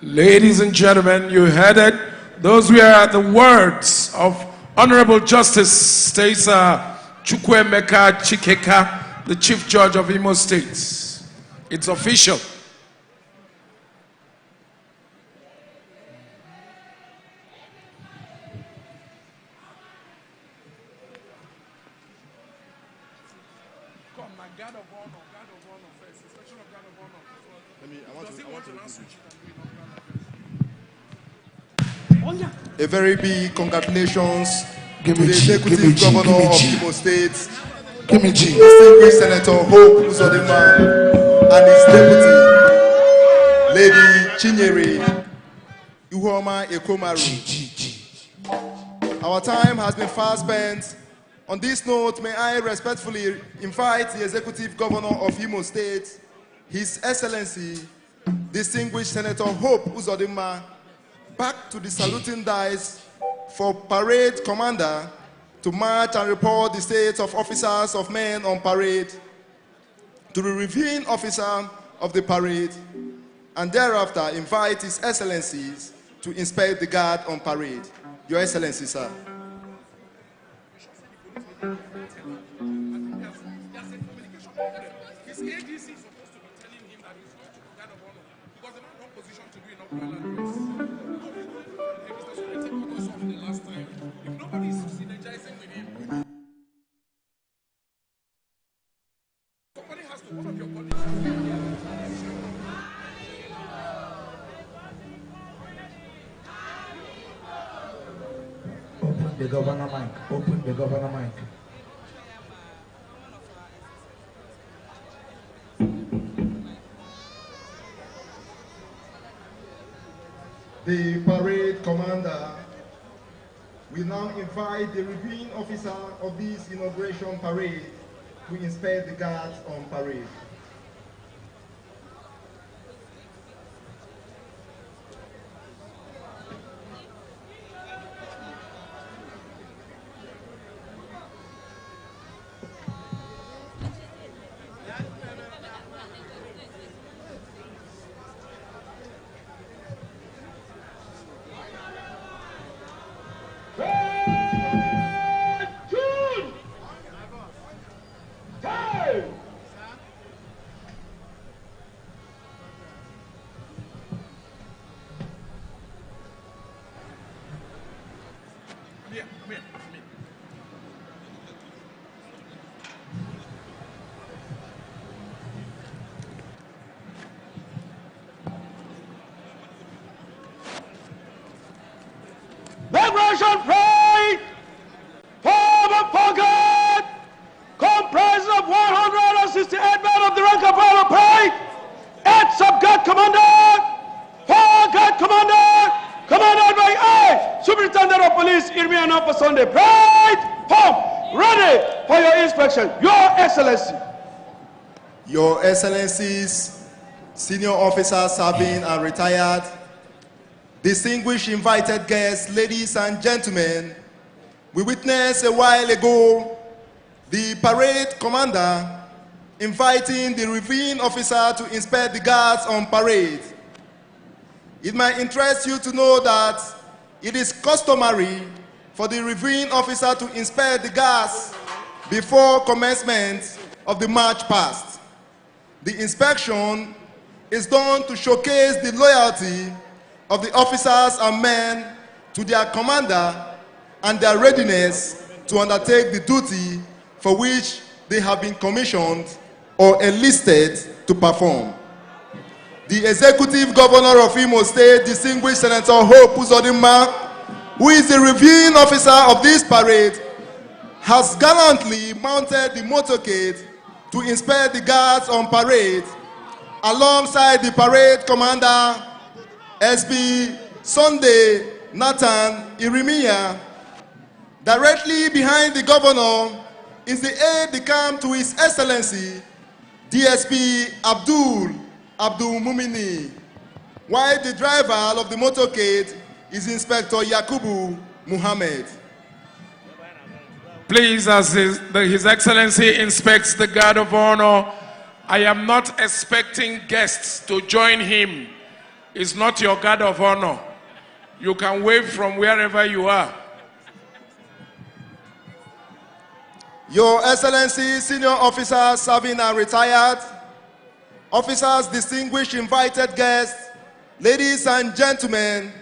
Ladies and gentlemen, you heard it. Those were the words of Honorable Justice Stacey Chukwuemeka Chikeka, the Chief Judge of Imo State. It's official. A very big congratulations to the Executive Governor of Imo State, Distinguished Senator Hope Uzodinma, and his deputy, Lady Chinyere Ihoma Ekomaru. Our time has been fast spent. On this note, may I respectfully invite the Executive Governor of Imo State, His Excellency, Distinguished Senator Hope Uzodinma, back to the saluting dais for parade commander to march and report the state of officers of men on parade to the reviewing officer of the parade, and thereafter invite His Excellencies to inspect the guard on parade. Your Excellency, sir. Open the governor mic. Open the governor mic. The parade commander will now invite the reviewing officer of this inauguration parade to inspect the guards on parade. Liberation Parade, former pocket, comprised of 168 men of the rank of honor parade, 8 sub-guard commander, 4 guard commander, commanded by I, Superintendent of Police Irmiano Pasonde. Parade, home, ready for your inspection. Your Excellency. Your Excellencies, senior officers serving and retired, distinguished invited guests, ladies and gentlemen, we witnessed a while ago the parade commander inviting the reviewing officer to inspect the guards on parade. It might interest you to know that it is customary for the reviewing officer to inspect the guards before commencement of the march past. The inspection is done to showcase the loyalty of the officers and men to their commander and their readiness to undertake the duty for which they have been commissioned or enlisted to perform. The Executive Governor of Imo State, distinguished Senator Hope Uzodinma'S, who is the reviewing officer of this parade, has gallantly mounted the motorcade to inspect the guards on parade alongside the parade commander, SB Sunday Nathan Irimiya. Directly behind the governor is the aide-de-camp to His Excellency, DSP Abdul Mumini, while the driver of the motorcade is Inspector Yakubu Muhammad. Please, as His Excellency inspects the guard of honor, I am not expecting guests to join him. It's not your guard of honor. You can wave from wherever you are. Your Excellency, senior officers serving and retired, officers, distinguished invited guests, ladies and gentlemen,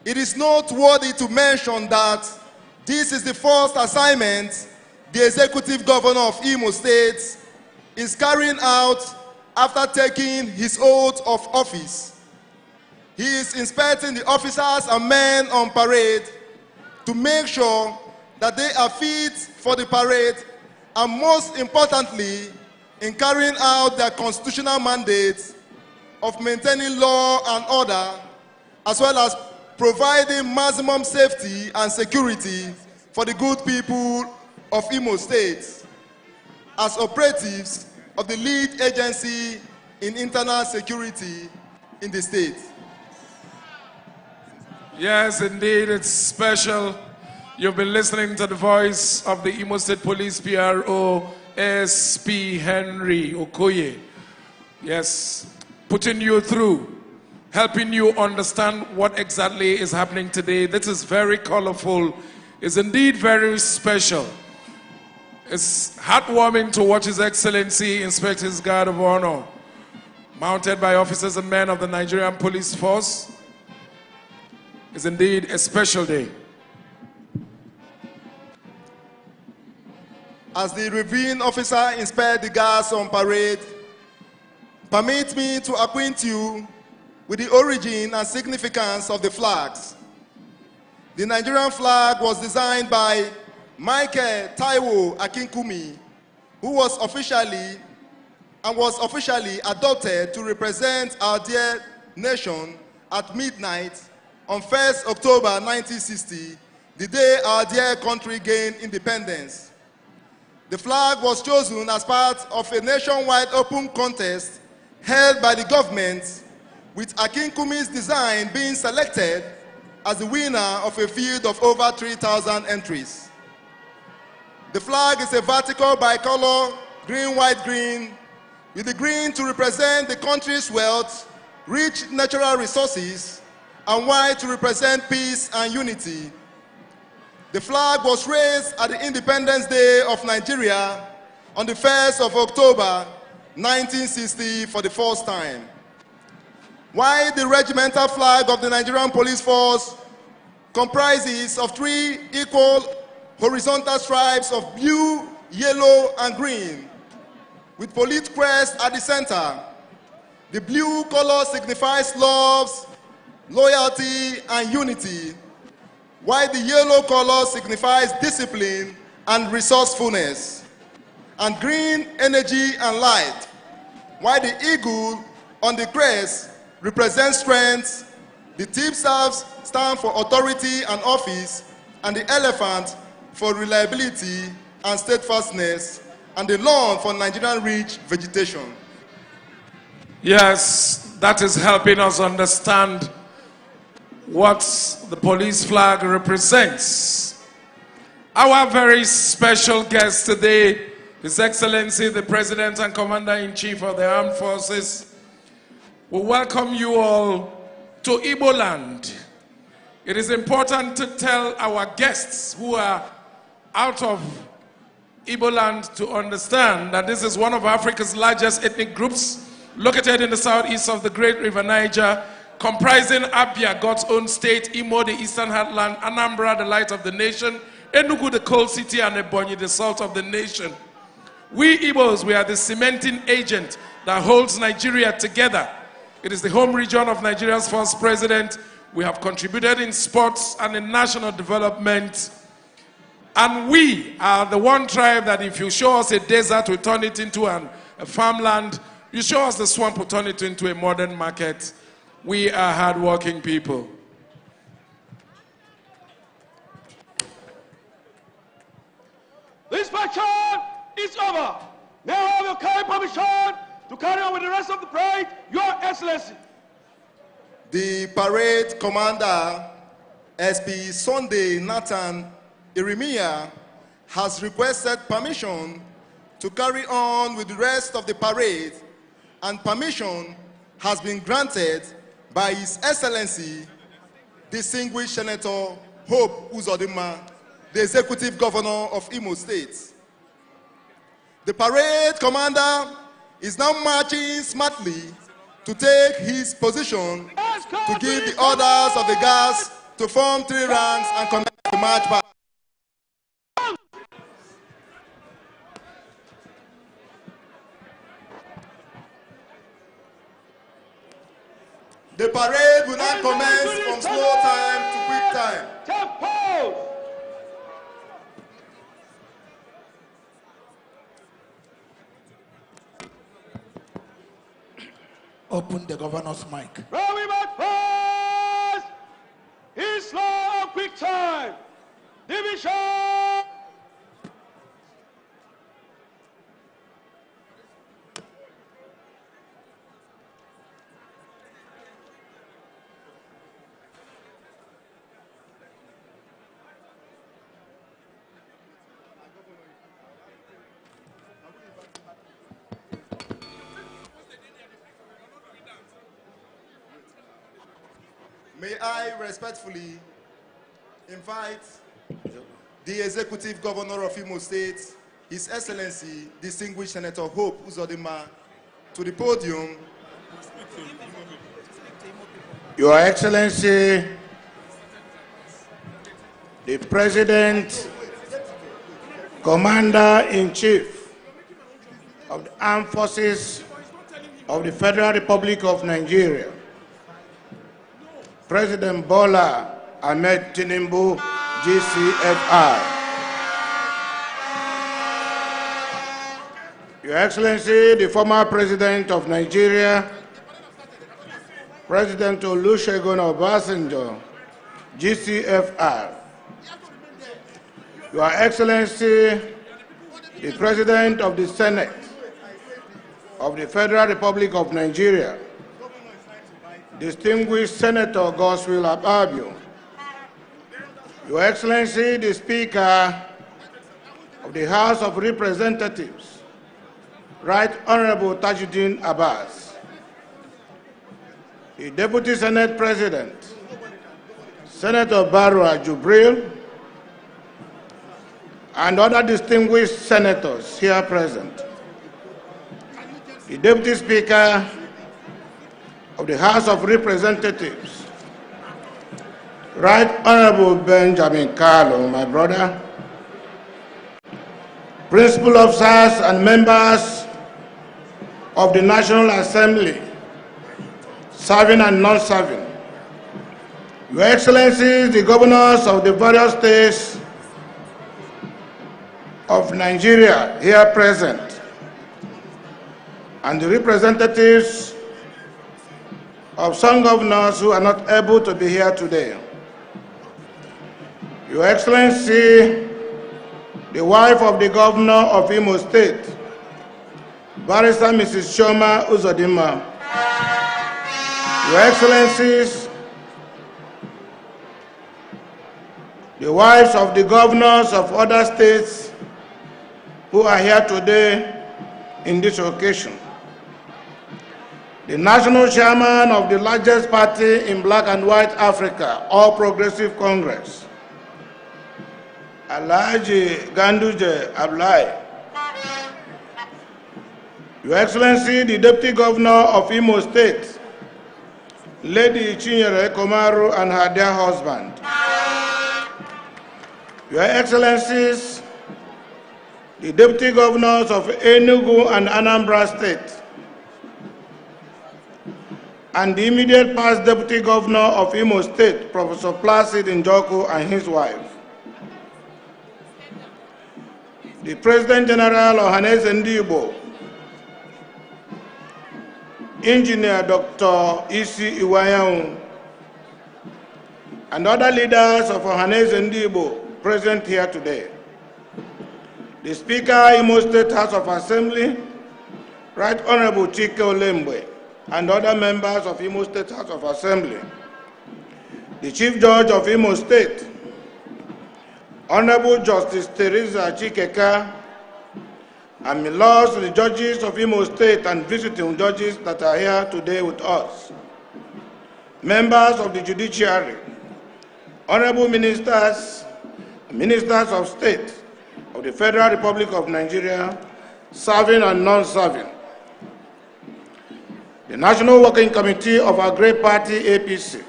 it is noteworthy to mention that this is the first assignment the Executive Governor of Imo State is carrying out after taking his oath of office. He is inspecting the officers and men on parade to make sure that they are fit for the parade, and most importantly, in carrying out their constitutional mandate of maintaining law and order, as well as providing maximum safety and security for the good people of Imo State as operatives of the lead agency in internal security in the state. Yes, indeed, it's special. You've been listening to the voice of the Imo State Police PRO, SP Henry Okoye. Yes, putting you through, helping you understand what exactly is happening today. This is very colorful. It's indeed very special. It's heartwarming to watch His Excellency inspect his guard of honor, mounted by officers and men of the Nigerian Police Force. It's indeed a special day. As the reviewing officer inspects the guards on parade, permit me to acquaint you with the origin and significance of the flags. The Nigerian flag was designed by Michael Taiwo Akinkumi, who was officially adopted to represent our dear nation at midnight on 1st October 1960, the day our dear country gained independence. The flag was chosen as part of a nationwide open contest held by the government, with Akinkumi's design being selected as the winner of a field of over 3,000 entries. The flag is a vertical bicolor, green, white, green, with the green to represent the country's wealth, rich natural resources, and white to represent peace and unity. The flag was raised at the Independence Day of Nigeria on the 1st of October 1960 for the first time. While the regimental flag of the Nigerian Police Force comprises of 3 equal horizontal stripes of blue, yellow, and green, with police crest at the center. The blue color signifies love, loyalty, and unity, while the yellow color signifies discipline and resourcefulness, and green, energy and light, while the eagle on the crest represents strength, the tip staffs stand for authority and office, and the elephant for reliability and steadfastness, and the lawn for Nigerian rich vegetation. Yes, that is helping us understand what the police flag represents. Our very special guest today, His Excellency, the President and Commander-in-Chief of the Armed Forces, we welcome you all to Igbo land. It is important to tell our guests who are out of Igbo land to understand that this is one of Africa's largest ethnic groups, located in the southeast of the Great River Niger, comprising Abia, God's own state, Imo, the eastern heartland, Anambra, the light of the nation, Enugu, the cold city, and Ebonyi, the salt of the nation. We Igbos, we are the cementing agent that holds Nigeria together. It is the home region of Nigeria's first president. We have contributed in sports and in national development. And we are the one tribe that if you show us a desert, we turn it into a farmland. You show us the swamp, we turn it into a modern market. We are hardworking people. The inspection is over. May I have your kind permission to carry on with the rest of the parade, Your Excellency. The parade commander, SP Sunday Nathan Iremia, has requested permission to carry on with the rest of the parade, and permission has been granted by His Excellency, Distinguished Senator Hope Uzodinma'S, the Executive Governor of Imo State. The parade commander is now marching smartly to take his position to give the orders of the guards to form 3 ranks and commence the march back. The parade will now commence from slow time to quick time. Take pause. Open the governor's mic. Where we might pass is slow and quick time. Division. May I respectfully invite the Executive Governor of Imo State, His Excellency, Distinguished Senator Hope Uzodinma'S, to the podium. Your Excellency, the President, Commander-in-Chief of the Armed Forces of the Federal Republic of Nigeria, President Bola Ahmed Tinubu, GCFR. Your Excellency, the former President of Nigeria, President Olusegun Obasanjo, GCFR. Your Excellency, the President of the Senate of the Federal Republic of Nigeria, Distinguished Senator Godswill Akpabio, Your Excellency, the Speaker of the House of Representatives, Right Honorable Tajuddin Abbas, the Deputy Senate President, Senator Barrow Jubril, and other distinguished senators here present, the Deputy Speaker of the House of Representatives, Right Honorable Benjamin Carlo, my brother, principal officers and members of the National Assembly, serving and non-serving, Your Excellencies, the governors of the various states of Nigeria here present, and the representatives of some governors who are not able to be here today. Your Excellency, the wife of the governor of Imo State, Barrister Mrs. Chioma Uzodinma'S. Your Excellencies, the wives of the governors of other states who are here today in this occasion, the national chairman of the largest party in black and white Africa, All Progressive Congress, Alhaji Ganduje Ablai, Your Excellency, the Deputy Governor of Imo State, Lady Chinyere Komaru and her dear husband, Your Excellencies, the Deputy Governors of Enugu and Anambra State, and the immediate past Deputy Governor of Imo State, Professor Placid Njoku and his wife, the President General Ohaneze Ndigbo, Engineer Dr. Isi Iwayaun, and other leaders of Ohaneze Ndigbo present here today. The Speaker, Imo State House of Assembly, Right Honorable Chike Olembe, and other members of Imo State House of Assembly, the Chief Judge of Imo State, Honorable Justice Teresa Chikeka, and my lords, the judges of Imo State and visiting judges that are here today with us, members of the judiciary, honorable ministers, ministers of state of the Federal Republic of Nigeria, serving and non-serving, the National Working Committee of our great party, APC,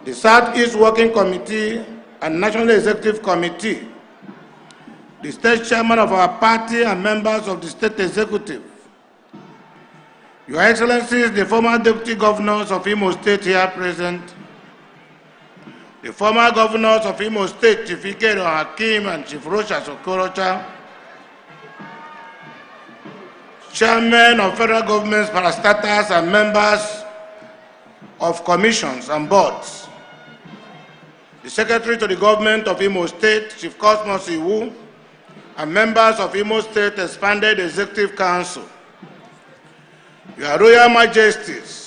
the Southeast Working Committee and National Executive Committee, the state chairman of our party and members of the state executive, Your Excellencies, the former deputy governors of Imo State here present, the former governors of Imo State, Chief Ikedo Hakim and Chief Rocha Sokorocha, chairmen of federal government's parastatals and members of commissions and boards, the secretary to the government of Imo State, Chief Cosmos Iwu, and members of Imo State Expanded Executive Council, Your Royal Majesties,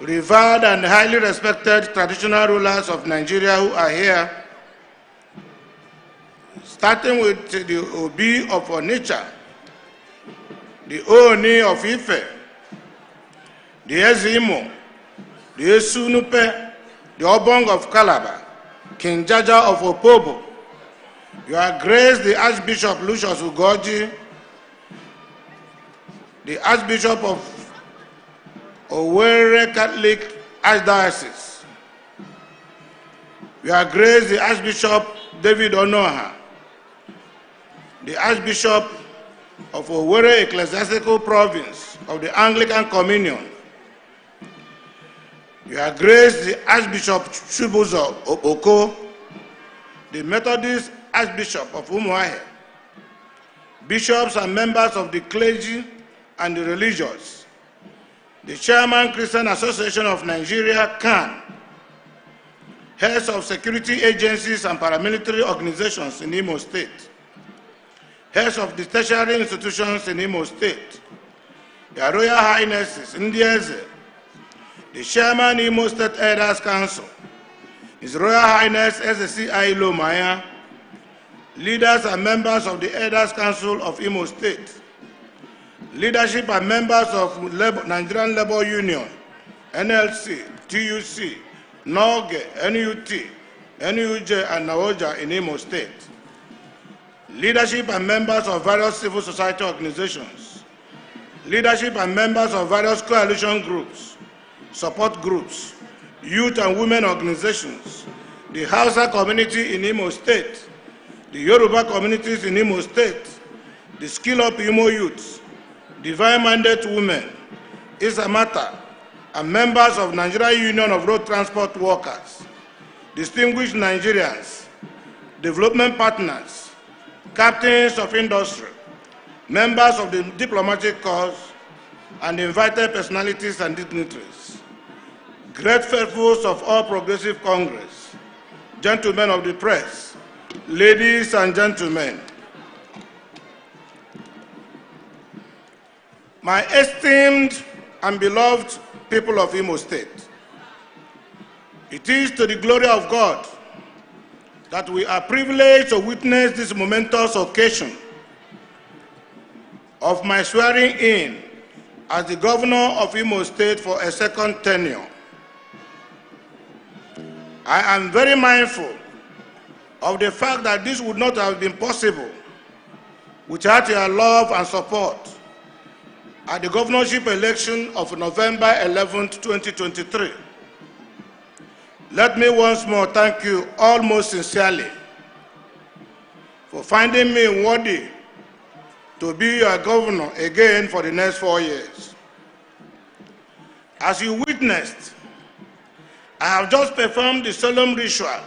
revered and highly respected traditional rulers of Nigeria who are here, starting with the Obi of Onitsha, the Ooni of Ife, the Ezimo, the Esunupe, the Obong of Calabar, King Jaja of Opobo, Your Grace the Archbishop Lucius Ugoji, the Archbishop of Owerri Catholic Archdiocese, Your Grace the Archbishop David Onoha, the Archbishop of Owerri Ecclesiastical Province of the Anglican Communion, Your Grace the Archbishop Chubuzo Oko, the Methodist Archbishop of Umuahia, bishops and members of the clergy and the religious, the Chairman Christian Association of Nigeria, CAN, heads of security agencies and paramilitary organizations in Imo State, heads of the tertiary institutions in Imo State, Your Royal Highnesses, Ndieze, the Chairman Imo State Elders Council, His Royal Highness SSC Ailo Maya, leaders and members of the Elders Council of Imo State, leadership and members of Nigerian Labour Union, NLC, TUC, NOGE, NUT, NUJ, and NAOJA in Imo State, leadership and members of various civil society organizations, leadership and members of various coalition groups, support groups, youth and women organizations, the Hausa community in Imo State, the Yoruba communities in Imo State, the Skill Up Imo Youths, Divine Mandate Women, Isamata, and members of Nigeria Union of Road Transport Workers, distinguished Nigerians, development partners, captains of industry, members of the diplomatic corps, and invited personalities and dignitaries, great faithfuls of All Progressive Congress, gentlemen of the press, ladies and gentlemen, my esteemed and beloved people of Imo State, it is to the glory of God that we are privileged to witness this momentous occasion of my swearing in as the governor of Imo State for a second tenure. I am very mindful of the fact that this would not have been possible without your love and support at the governorship election of November 11, 2023. Let me once more thank you all most sincerely for finding me worthy to be your governor again for the next 4 years. As you witnessed, I have just performed the solemn ritual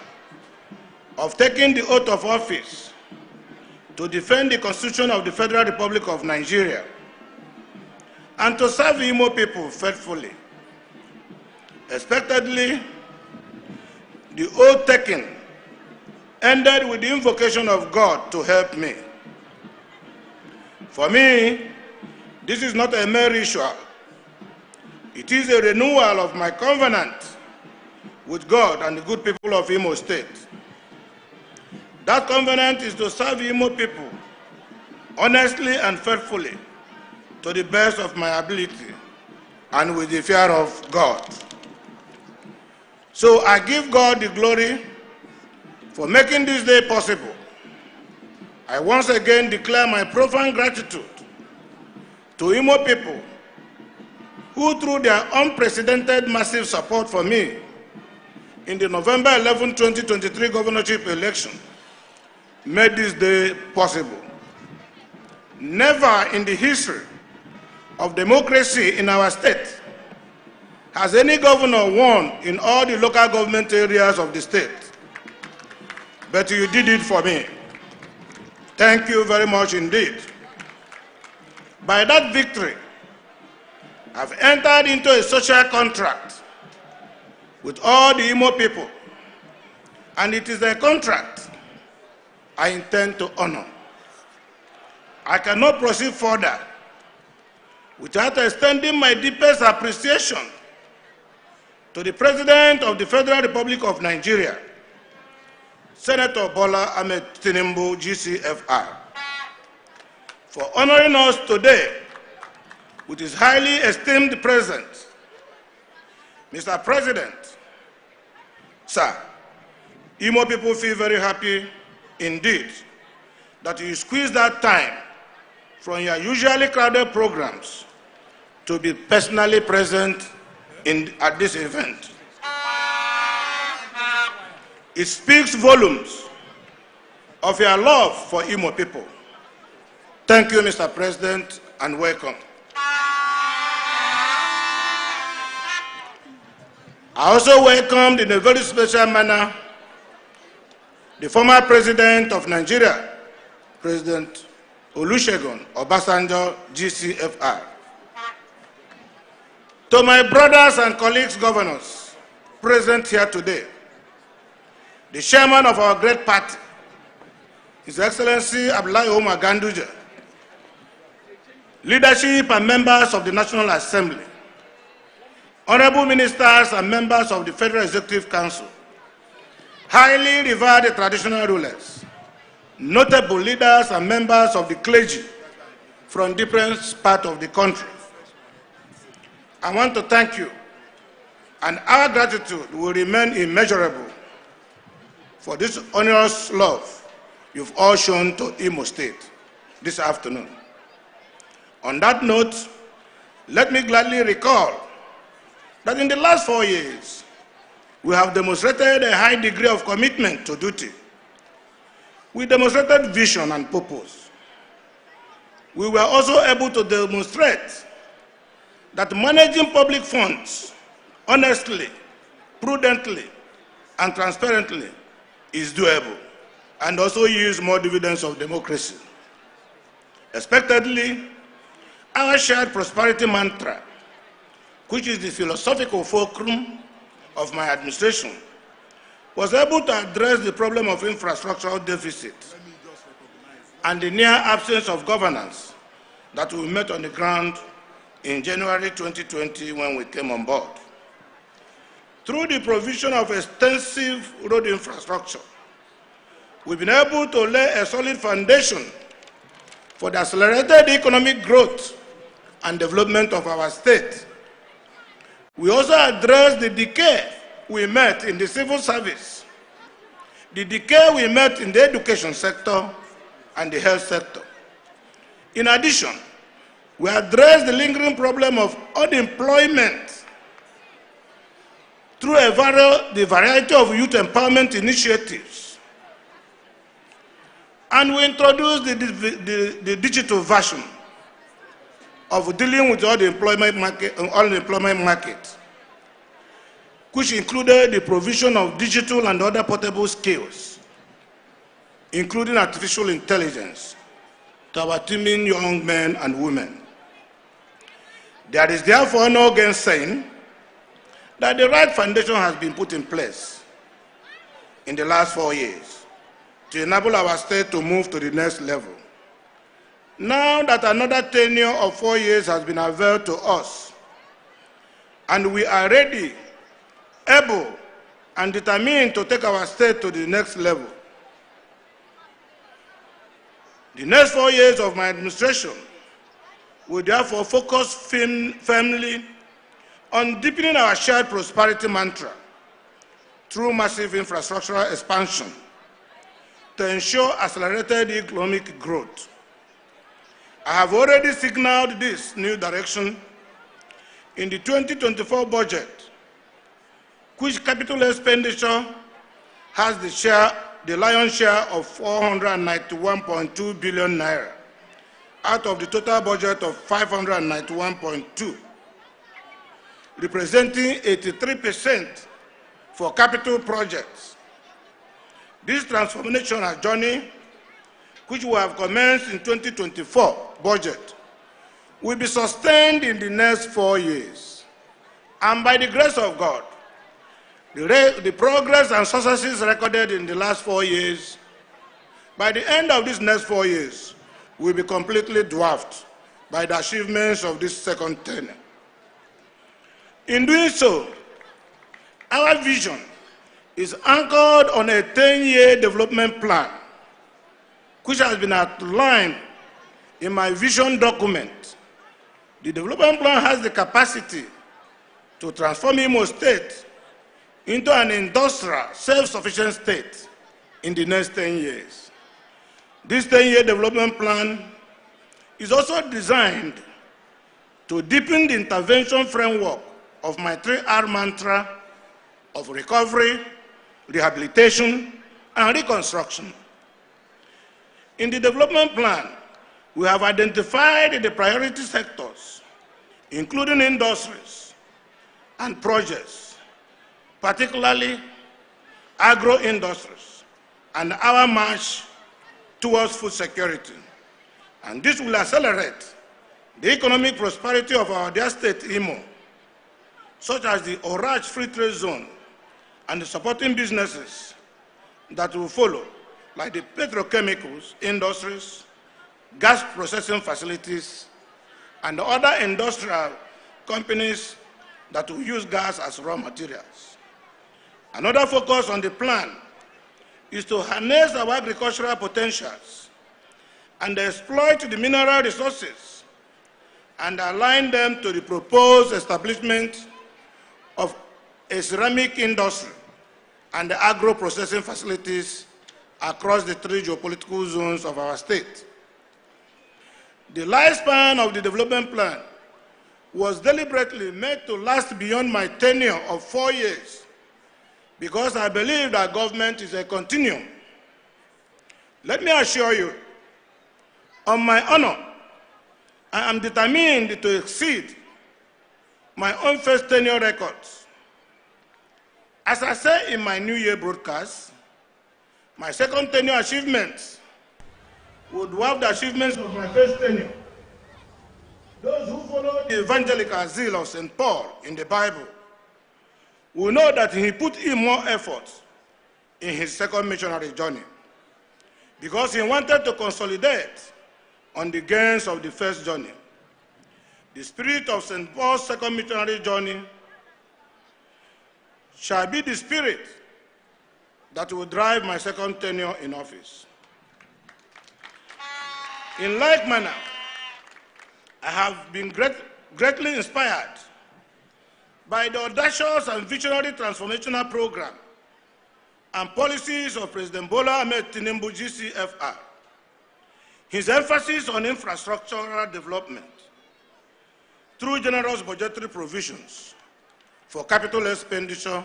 of taking the oath of office to defend the Constitution of the Federal Republic of Nigeria and to serve the Imo people faithfully. Expectedly, the oath taken ended with the invocation of God to help me. For me, this is not a mere ritual. It is a renewal of my covenant with God and the good people of Imo State. That covenant is to serve the Imo people honestly and faithfully to the best of my ability and with the fear of God. So I give God the glory for making this day possible. I once again declare my profound gratitude to Imo people who, through their unprecedented massive support for me in the November 11, 2023 governorship election, made this day possible. Never in the history of democracy in our state has any governor won in all the local government areas of the state. But you did it for me. Thank you very much indeed. By that victory, I've entered into a social contract with all the Imo people, and it is a contract I intend to honor. I cannot proceed further without extending my deepest appreciation to the President of the Federal Republic of Nigeria, Senator Bola Ahmed Tinubu, GCFR, for honoring us today with his highly esteemed presence. Mr. President, sir, Imo people feel very happy indeed that you squeeze that time from your usually crowded programs to be personally present at this event. It speaks volumes of your love for Imo people. Thank you, Mr. President, and welcome. I also welcomed in a very special manner the former President of Nigeria, President Olusegun Obasanjo, GCFR. To my brothers and colleagues governors present here today, the chairman of our great party, His Excellency Abdullahi Umar Ganduje, leadership and members of the National Assembly, honorable ministers and members of the Federal Executive Council, highly revered traditional rulers, notable leaders and members of the clergy from different parts of the country. I want to thank you, and our gratitude will remain immeasurable for this onerous love you've all shown to Imo State this afternoon. On that note, let me gladly recall that in the last 4 years, we have demonstrated a high degree of commitment to duty. We demonstrated vision and purpose. We were also able to demonstrate that managing public funds honestly, prudently, and transparently is doable, and also yields more dividends of democracy. Expectedly, our shared prosperity mantra, which is the philosophical fulcrum of my administration, was able to address the problem of infrastructural deficit and the near absence of governance that we met on the ground in January 2020 when we came on board. Through the provision of extensive road infrastructure we've been able to lay a solid foundation for the accelerated economic growth and development of our state. We also addressed the decay we met in the civil service, the decay we met in the education sector and the health sector. In addition, we addressed the lingering problem of unemployment through the variety of youth empowerment initiatives. And we introduced the digital version of dealing with the unemployment market, which included the provision of digital and other portable skills, including artificial intelligence, to our teeming young men and women. There is therefore no gainsaying that the right foundation has been put in place in the last 4 years to enable our state to move to the next level. Now that another tenure of 4 years has been availed to us, and we are ready, able, and determined to take our state to the next level. The next 4 years of my administration will therefore focus firmly on deepening our shared prosperity mantra through massive infrastructural expansion to ensure accelerated economic growth. I have already signaled this new direction in the 2024 budget, which capital expenditure has the lion's share of 491.2 billion naira out of the total budget of 591.2, representing 83% for capital projects. This transformational journey, which we have commenced in 2024 budget, will be sustained in the next 4 years. And by the grace of God, the progress and successes recorded in the last 4 years, by the end of these next 4 years, will be completely dwarfed by the achievements of this second tenure. In doing so, our vision is anchored on a 10-year development plan, which has been outlined in my vision document. The development plan has the capacity to transform Imo State into an industrial, self-sufficient state in the next 10 years. This 10-year development plan is also designed to deepen the intervention framework of my 3R mantra of recovery, rehabilitation, and reconstruction. In the development plan, we have identified the priority sectors, including industries and projects, particularly agro-industries, and our march towards food security. And this will accelerate the economic prosperity of our dear state, Imo, such as the Oraj Free Trade Zone and the supporting businesses that will follow, like the petrochemicals industries, gas processing facilities, and other industrial companies that will use gas as raw materials. Another focus on the plan is to harness our agricultural potentials and exploit the mineral resources and align them to the proposed establishment of a ceramic industry and the agro-processing facilities across the 3 geopolitical zones of our state. The lifespan of the development plan was deliberately made to last beyond my tenure of 4 years because I believe that government is a continuum. Let me assure you, on my honor, I am determined to exceed my own first tenure records. As I say in my New Year broadcast, my second tenure achievements would dwarf the achievements of my first tenure. Those who follow the evangelical zeal of St. Paul in the Bible will know that he put in more effort in his second missionary journey because he wanted to consolidate on the gains of the first journey. The spirit of St. Paul's second missionary journey shall be the spirit that will drive my second tenure in office. In like manner, I have been greatly inspired by the audacious and visionary transformational program and policies of President Bola Ahmed Tinubu GCFR. His emphasis on infrastructural development through generous budgetary provisions for capital expenditure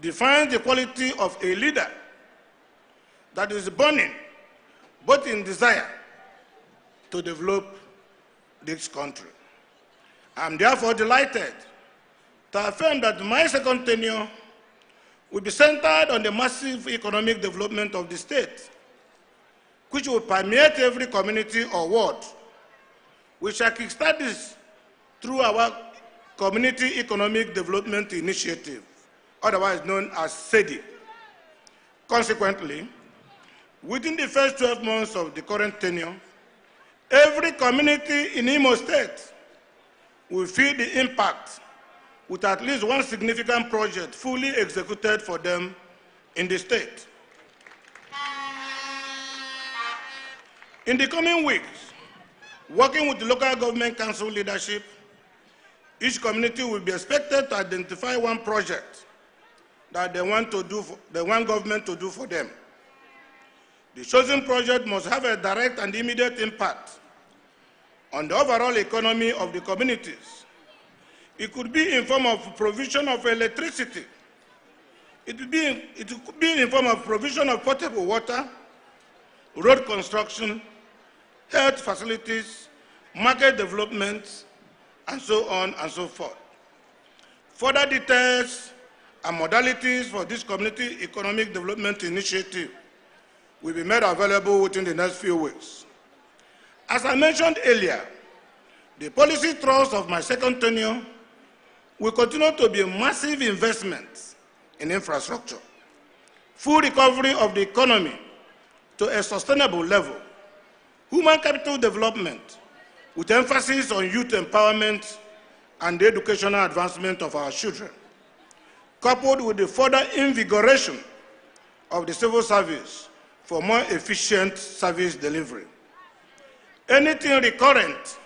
defines the quality of a leader that is burning both in desire to develop this country. I am therefore delighted to affirm that my second tenure will be centered on the massive economic development of the state, which will permeate every community or ward. We shall kickstart this through our Community Economic Development Initiative, otherwise known as SEDI. Consequently, within the first 12 months of the current tenure, every community in Imo State will feel the impact with at least one significant project fully executed for them in the state. In the coming weeks, working with the local government council leadership, each community will be expected to identify one project that they want government to do for them. The chosen project must have a direct and immediate impact on the overall economy of the communities. It could be in form of provision of electricity. It could be in form of provision of potable water, road construction, health facilities, market development, and so on and so forth. Further details and modalities for this Community Economic Development Initiative will be made available within the next few weeks. As I mentioned earlier, the policy thrust of my second tenure will continue to be massive investments in infrastructure, full recovery of the economy to a sustainable level, human capital development with emphasis on youth empowerment and the educational advancement of our children, coupled with the further invigoration of the civil service for more efficient service delivery. Anything recurrent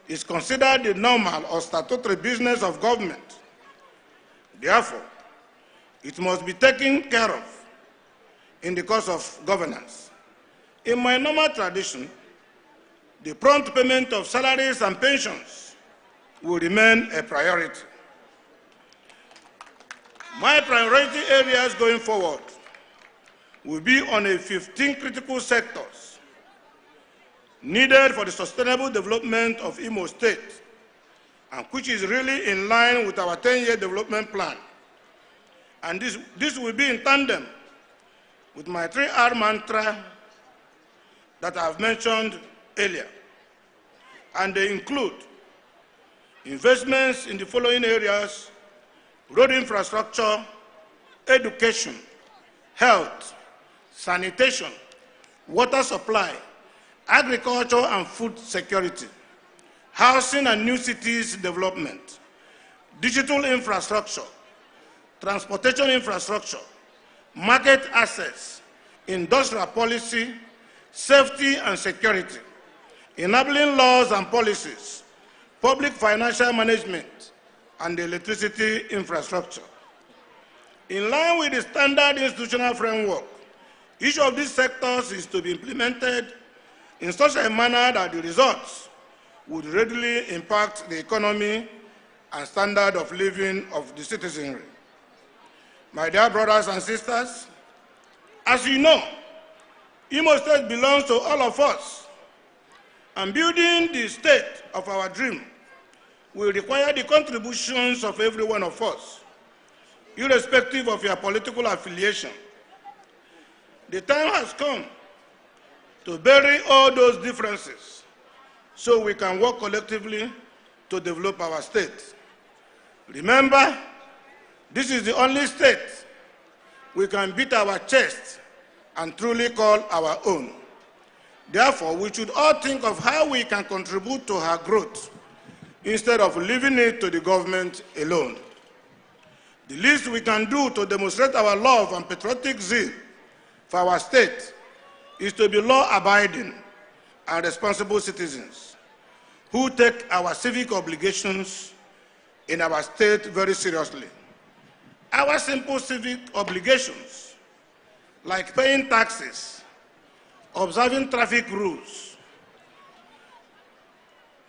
is considered the normal or statutory business of government. Therefore, it must be taken care of in the course of governance. In my normal tradition, the prompt payment of salaries and pensions will remain a priority. My priority areas going forward will be on 15 critical sectors needed for the sustainable development of Imo State, and which is really in line with our 10-year development plan. And this will be in tandem with my 3R mantra that I have mentioned earlier. And they include investments in the following areas: road infrastructure, education, health, sanitation, water supply, agriculture and food security, housing and new cities development, digital infrastructure, transportation infrastructure, market access, industrial policy, safety and security, enabling laws and policies, public financial management, and the electricity infrastructure. In line with the standard institutional framework, each of these sectors is to be implemented in such a manner that the results would readily impact the economy and standard of living of the citizenry. My dear brothers and sisters, as you know, Imo State belongs to all of us, and building the state of our dream will require the contributions of every one of us, irrespective of your political affiliation. The time has come to bury all those differences so we can work collectively to develop our state. Remember, this is the only state we can beat our chest and truly call our own. Therefore, we should all think of how we can contribute to her growth instead of leaving it to the government alone. The least we can do to demonstrate our love and patriotic zeal for our state is to be law-abiding and responsible citizens who take our civic obligations in our state very seriously. Our simple civic obligations, like paying taxes, observing traffic rules,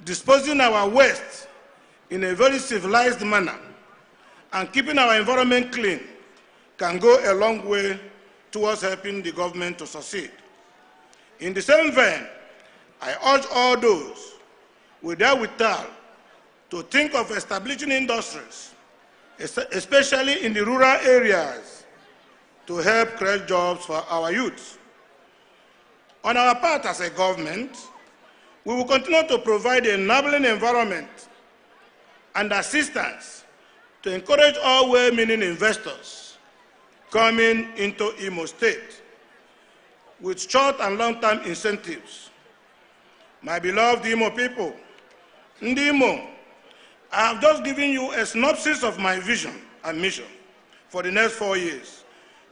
disposing our waste in a very civilized manner, and keeping our environment clean, can go a long way towards helping the government to succeed. In the same vein, I urge all those with their wherewithal to think of establishing industries, especially in the rural areas, to help create jobs for our youth. On our part as a government, we will continue to provide an enabling environment and assistance to encourage all well-meaning investors coming into Imo State with short and long-term incentives. My beloved Imo people, Ndimo, I have just given you a synopsis of my vision and mission for the next 4 years,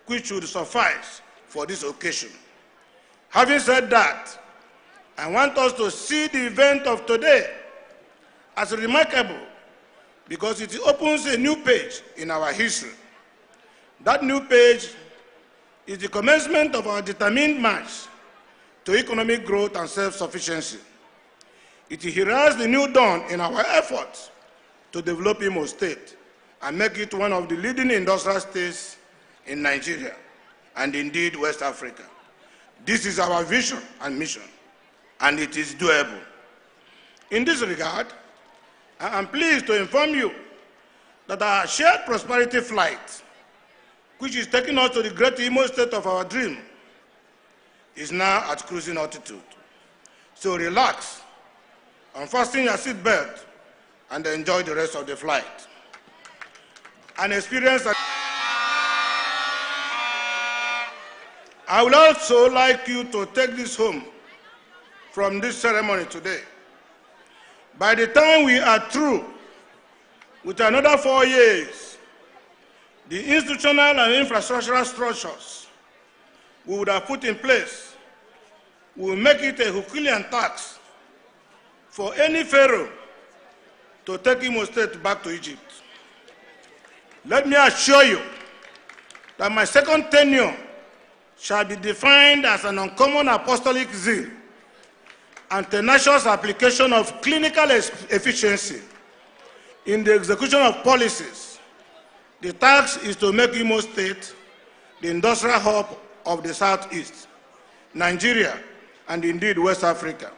which should suffice for this occasion. Having said that, I want us to see the event of today as remarkable because it opens a new page in our history. That new page is the commencement of our determined march to economic growth and self-sufficiency. It heralds the new dawn in our efforts to develop Imo State and make it one of the leading industrial states in Nigeria and indeed West Africa. This is our vision and mission, and it is doable. In this regard, I am pleased to inform you that our shared prosperity flight, which is taking us to the great Imo State of our dream, is now at cruising altitude. So relax, unfasten your seatbelt, and enjoy the rest of the flight. An experience that I would also like you to take this home from this ceremony today. By the time we are through with another 4 years, the institutional and infrastructural structures we would have put in place will make it a Herculean task for any pharaoh to take Imo State back to Egypt. Let me assure you that my second tenure shall be defined as an uncommon apostolic zeal and tenacious application of clinical efficiency in the execution of policies. The task is to make Imo State the industrial hub of the Southeast, Nigeria, and indeed West Africa.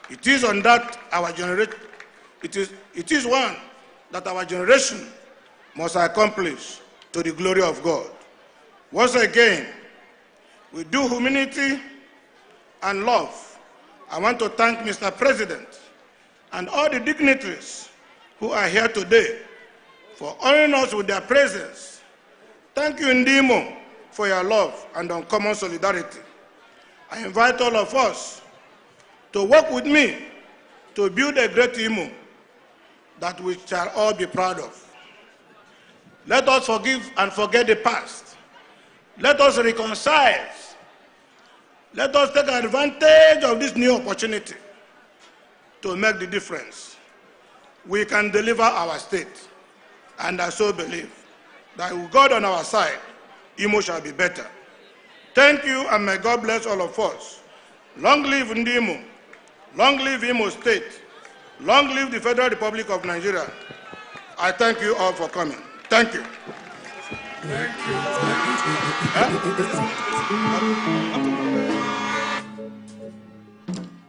It is one that our generation must accomplish to the glory of God. Once again, with due humility and love, I want to thank Mr. President and all the dignitaries who are here today for honoring us with their presence. Thank you, Ndimo, for your love and uncommon solidarity. I invite all of us to work with me to build a great Imo that we shall all be proud of. Let us forgive and forget the past. Let us reconcile. Let us take advantage of this new opportunity to make the difference. We can deliver our state, and I so believe that with God on our side, Imo shall be better. Thank you, and may God bless all of us. Long live Ndimo. Long live Imo State. Long live the Federal Republic of Nigeria. I thank you all for coming. Thank you. Thank you.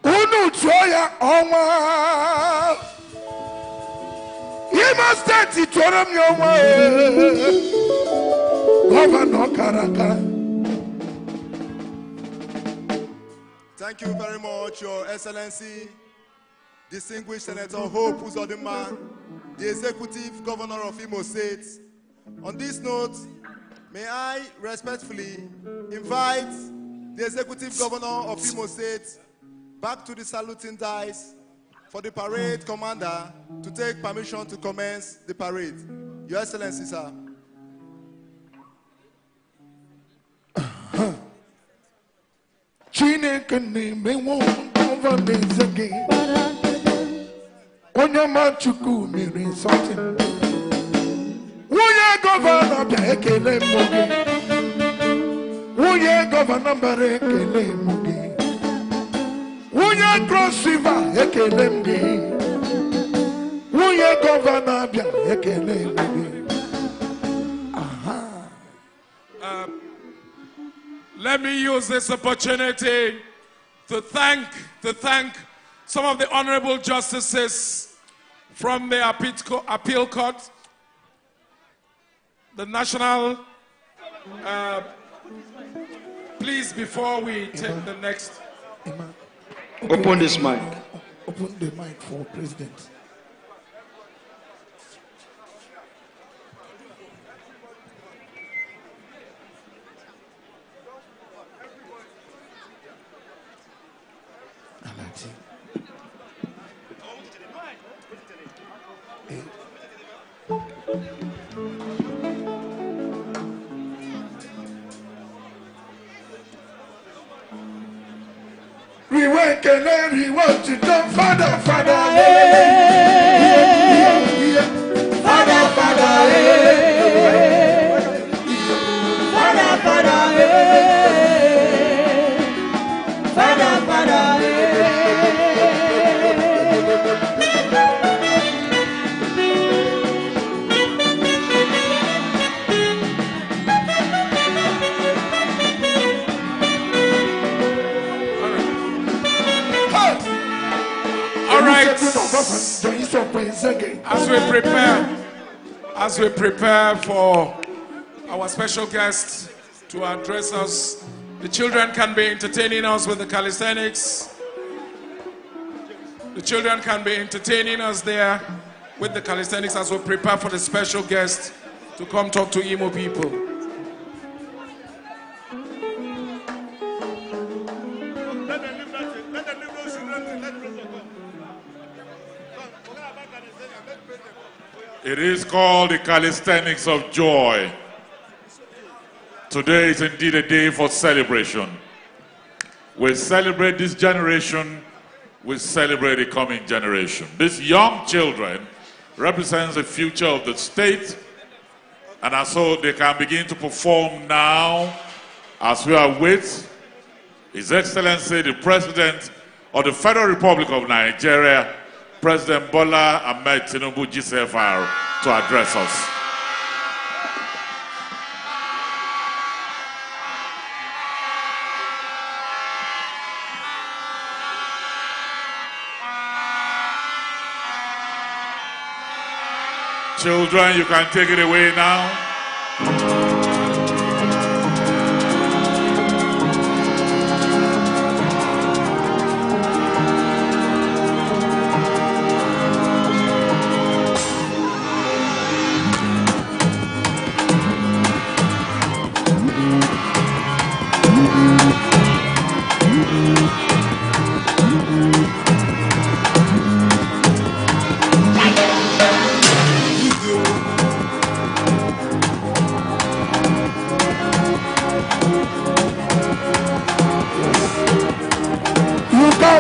Unu choya onwa Imo State choro mi onwa Governor Karaka. Thank you very much, Your Excellency, Distinguished Senator Hope Uzodinma'S, the Executive Governor of Imo State. On this note, may I respectfully invite the Executive Governor of Imo State back to the saluting dais for the parade commander to take permission to commence the parade. Your Excellency, sir. ekene mewo governance again. Onyama chuku miri something. Uye governor bia ekele moge. Uye governor bare ekele moge. Uye cross river ekele moge. Uye governor bia ekele moge. Let me use this opportunity to thank some of the honorable justices from the appeal court, the national. Please, before we take the next. Open this mic. Open the mic for President. We want to do Father, Father, Father, Father, Father, Father, Father, All right. As we prepare for our special guest to address us, the children can be entertaining us with the calisthenics. The children can be entertaining us there with the calisthenics as we prepare for the special guest to come talk to Imo people. It is called the calisthenics of joy. Today is indeed a day for celebration. We celebrate this generation, we celebrate the coming generation. These young children represent the future of the state, and as so they can begin to perform now as we await His Excellency the President of the Federal Republic of Nigeria, President Bola Ahmed Tinubu GCFR, to address us. Children, you can take it away now.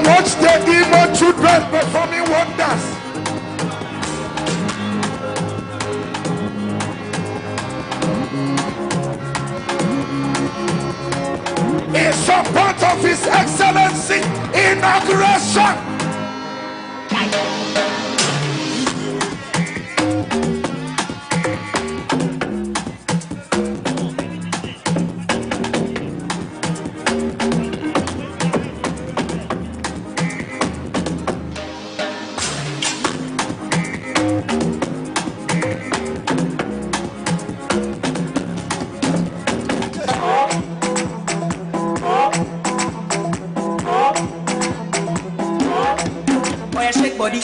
Watch the Imo children performing wonders. In support of His Excellency inauguration. Body.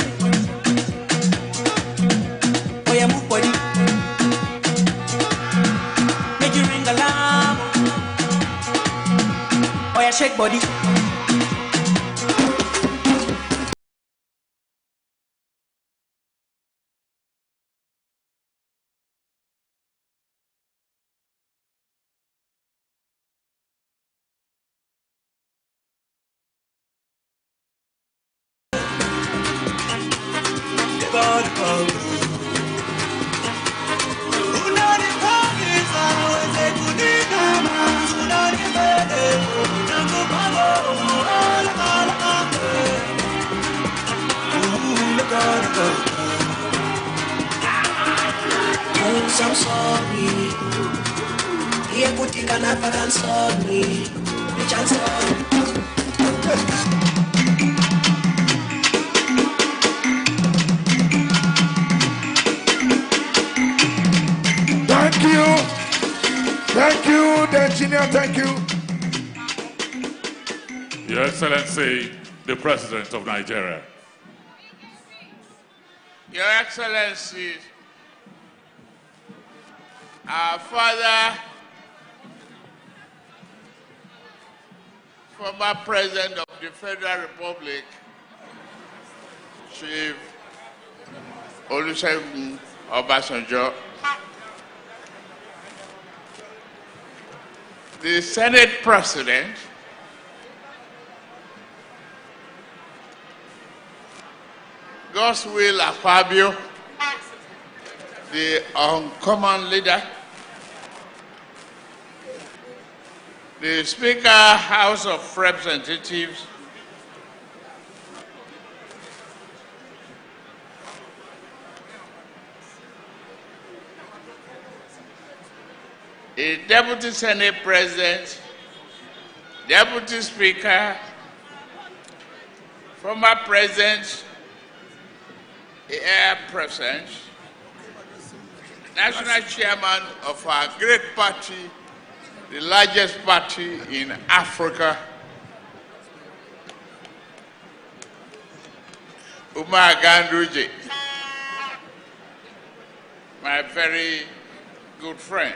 Oh yeah, move body. Make you ring alarm. Oh yeah, shake body. I'm sorry. Here put it can happen, I'm sorry. Which I'm sorry. Thank you. Thank you, the engineer, thank you. Your Excellency, the President of Nigeria. Your Excellency, our father, former President of the Federal Republic, Chief Olusegun Obasanjo, the Senate President, Godswill Akpabio, the uncommon leader, the Speaker, House of Representatives, the Deputy Senate President, Deputy Speaker, former President, Air President, National Chairman of our great party, the largest party in Africa, Umar Ganduje, my very good friend.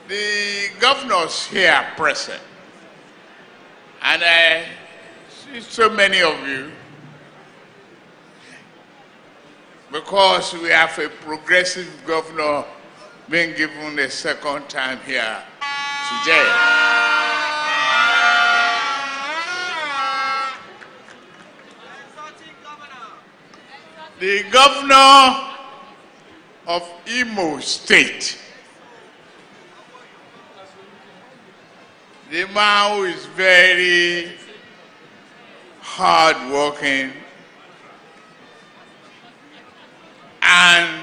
The governors here present, and I see so many of you, because we have a progressive governor being given a second time here today. The governor of Imo State, the man who is very hardworking and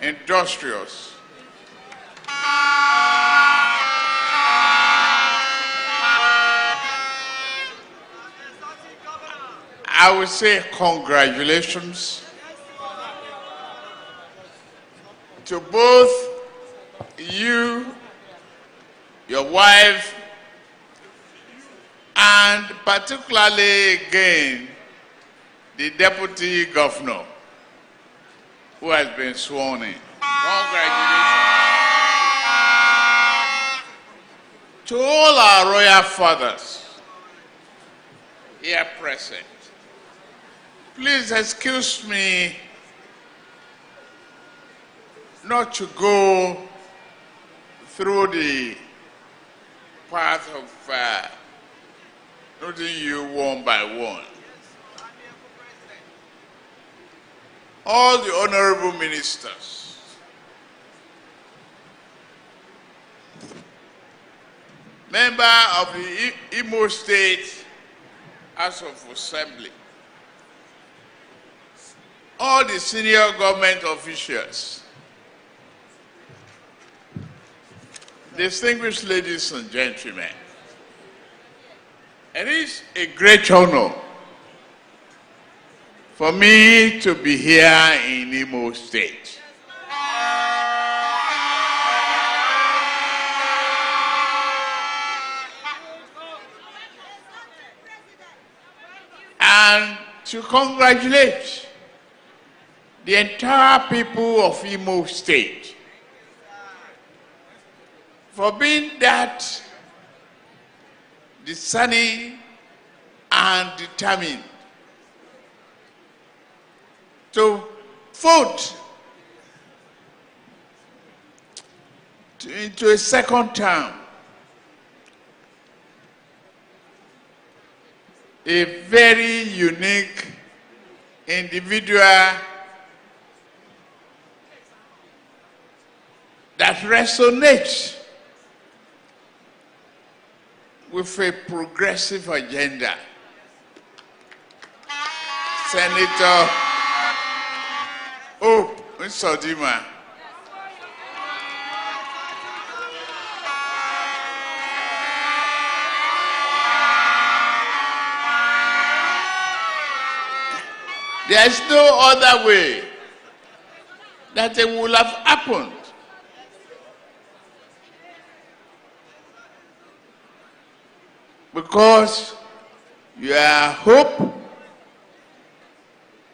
industrious. I would say congratulations to both you, your wife, and particularly again, the deputy governor who has been sworn in. Congratulations. To all our royal fathers here present, please excuse me not to go through the path of noting you one by one. All the honorable ministers, member of the Imo State House of Assembly, all the senior government officials, distinguished ladies and gentlemen, it is a great honor for me to be here in Imo State. And to congratulate the entire people of Imo State for being that discerning and determined to vote into a second term a very unique individual that resonates with a progressive agenda. Senator Hope Uzodinma. There is no other way that it would have happened. Because you are hope,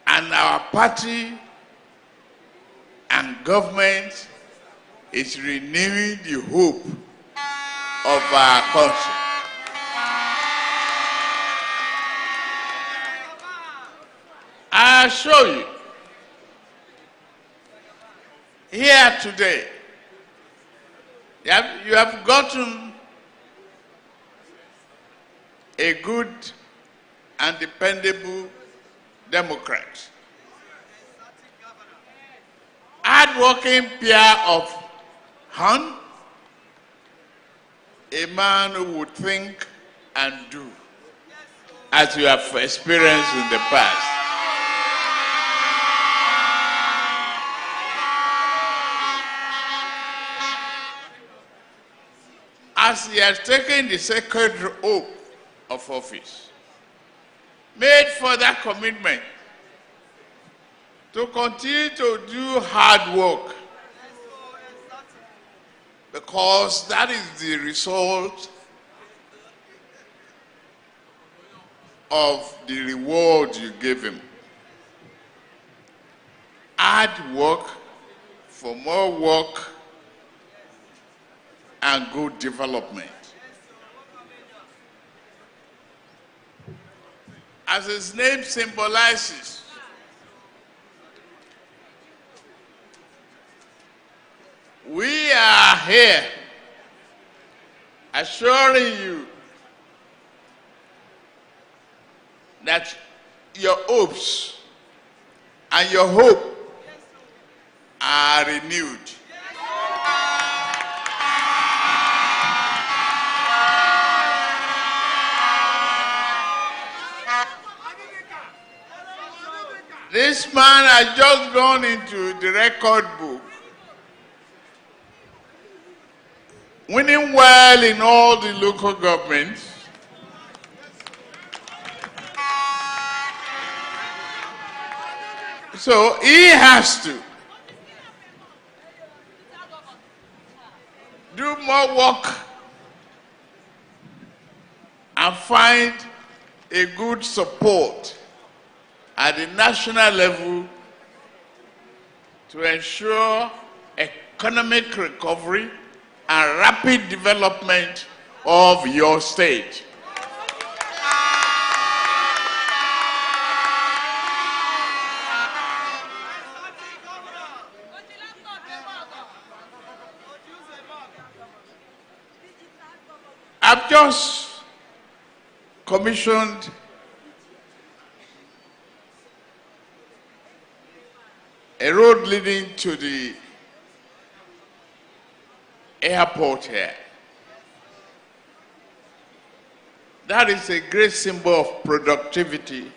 and our party and government is renewing the hope of our country. I assure you, here today, you have gotten a good and dependable Democrat. Hard-working peer of hand, a man who would think and do, as you have experienced in the past. As he has taken the sacred oath of office, made further commitment to continue to do hard work, because that is the result of the reward you give him. Hard work for more work and good development. As his name symbolizes, we are here assuring you that your hopes and your hope are renewed. This man has just gone into the record book, winning well in all the local governments. So he has to do more work and find a good support at the national level to ensure economic recovery and rapid development of your state. I've just commissioned a road leading to the airport here. That is a great symbol of productivity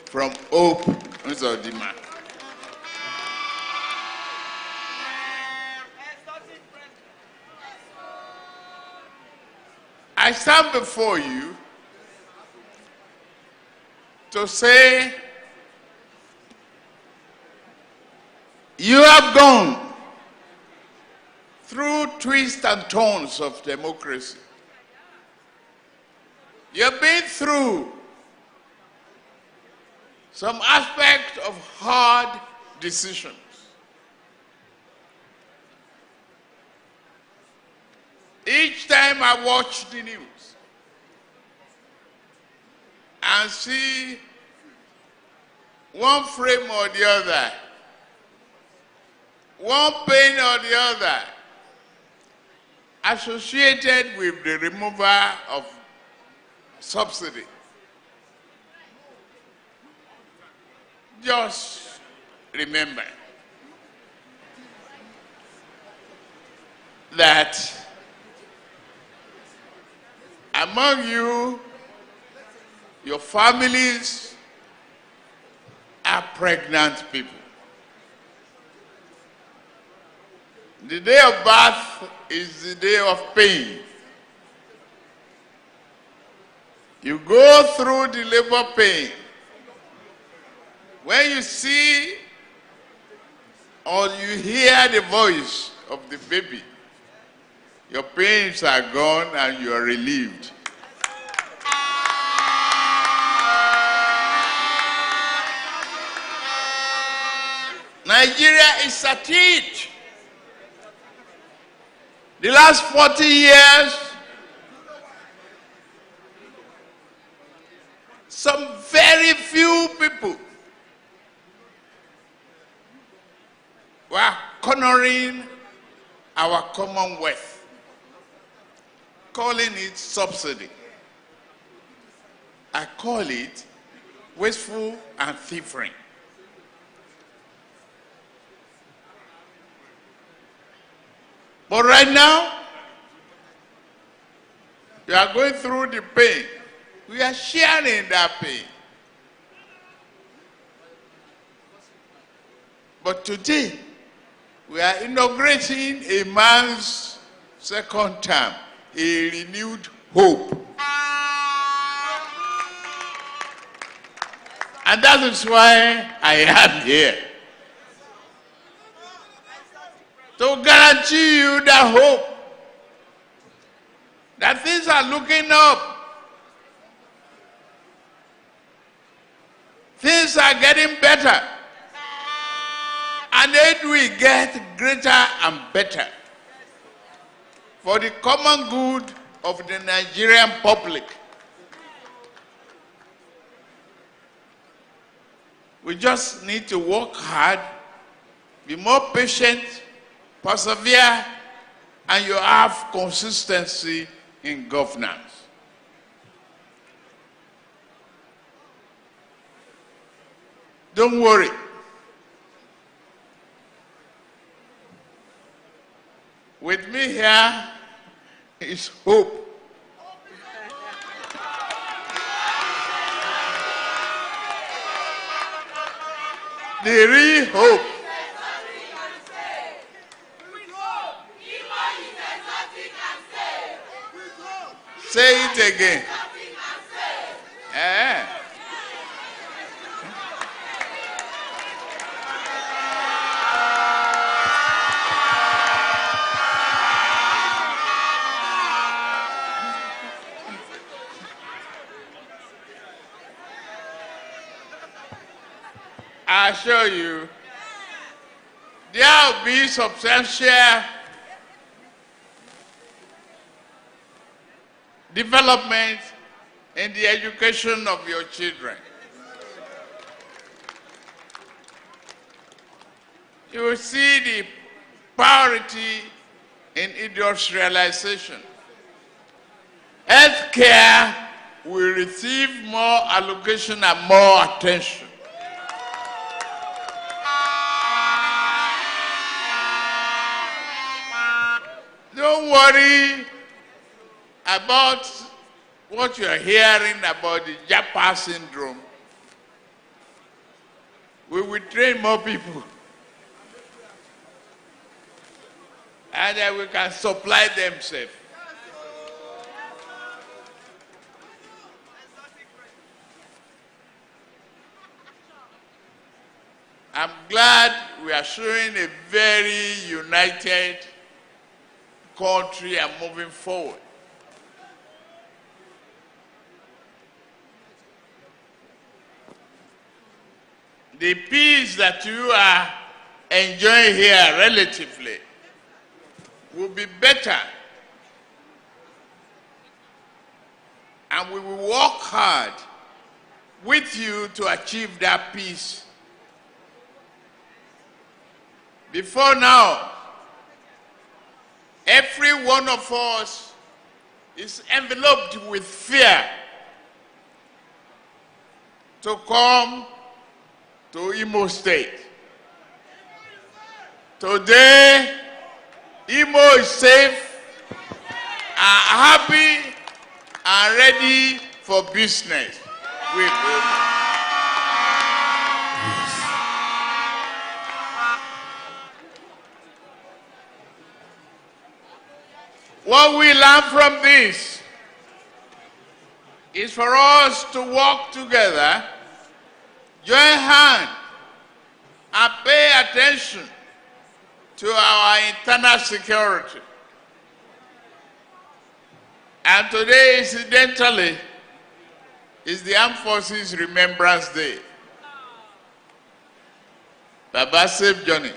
from Hope Uzodinma. I stand before you to say you have gone through twists and turns of democracy. You've been through some aspect of hard decisions. Each time I watch the news and see one frame or the other, one pain or the other, associated with the removal of subsidy, just remember that among you, your families are pregnant people. The day of birth is the day of pain. You go through the labor pain. When you see or you hear the voice of the baby, your pains are gone and you are relieved. Nigeria is at it. The last 40 years, some very few people were cornering our commonwealth, calling it subsidy. I call it wasteful and thievery. But right now, you are going through the pain. We are sharing that pain. But today, we are inaugurating a man's second term, a renewed hope. And that is why I am here. To guarantee you that hope, that things are looking up. Things are getting better. And it will get greater and better for the common good of the Nigerian public. We just need to work hard, be more patient, persevere, and you have consistency in governance. Don't worry. With me here is hope. The real hope. Say it again. I assure you, there will be substantial development in the education of your children. You will see the priority in industrialization. Healthcare will receive more allocation and more attention. Don't worry about what you are hearing about the Japa syndrome. We will train more people. And then we can supply them safe. I'm glad we are showing a very united country and moving forward. The peace that you are enjoying here relatively will be better, and we will work hard with you to achieve that peace. Before now, every one of us is enveloped with fear to come to Imo State. Today, Imo is safe, happy, and ready for business. What we learn from this is for us to work together, join hands, and pay attention to our internal security. And today, incidentally, is the Armed Forces Remembrance Day. Baba, safe journey.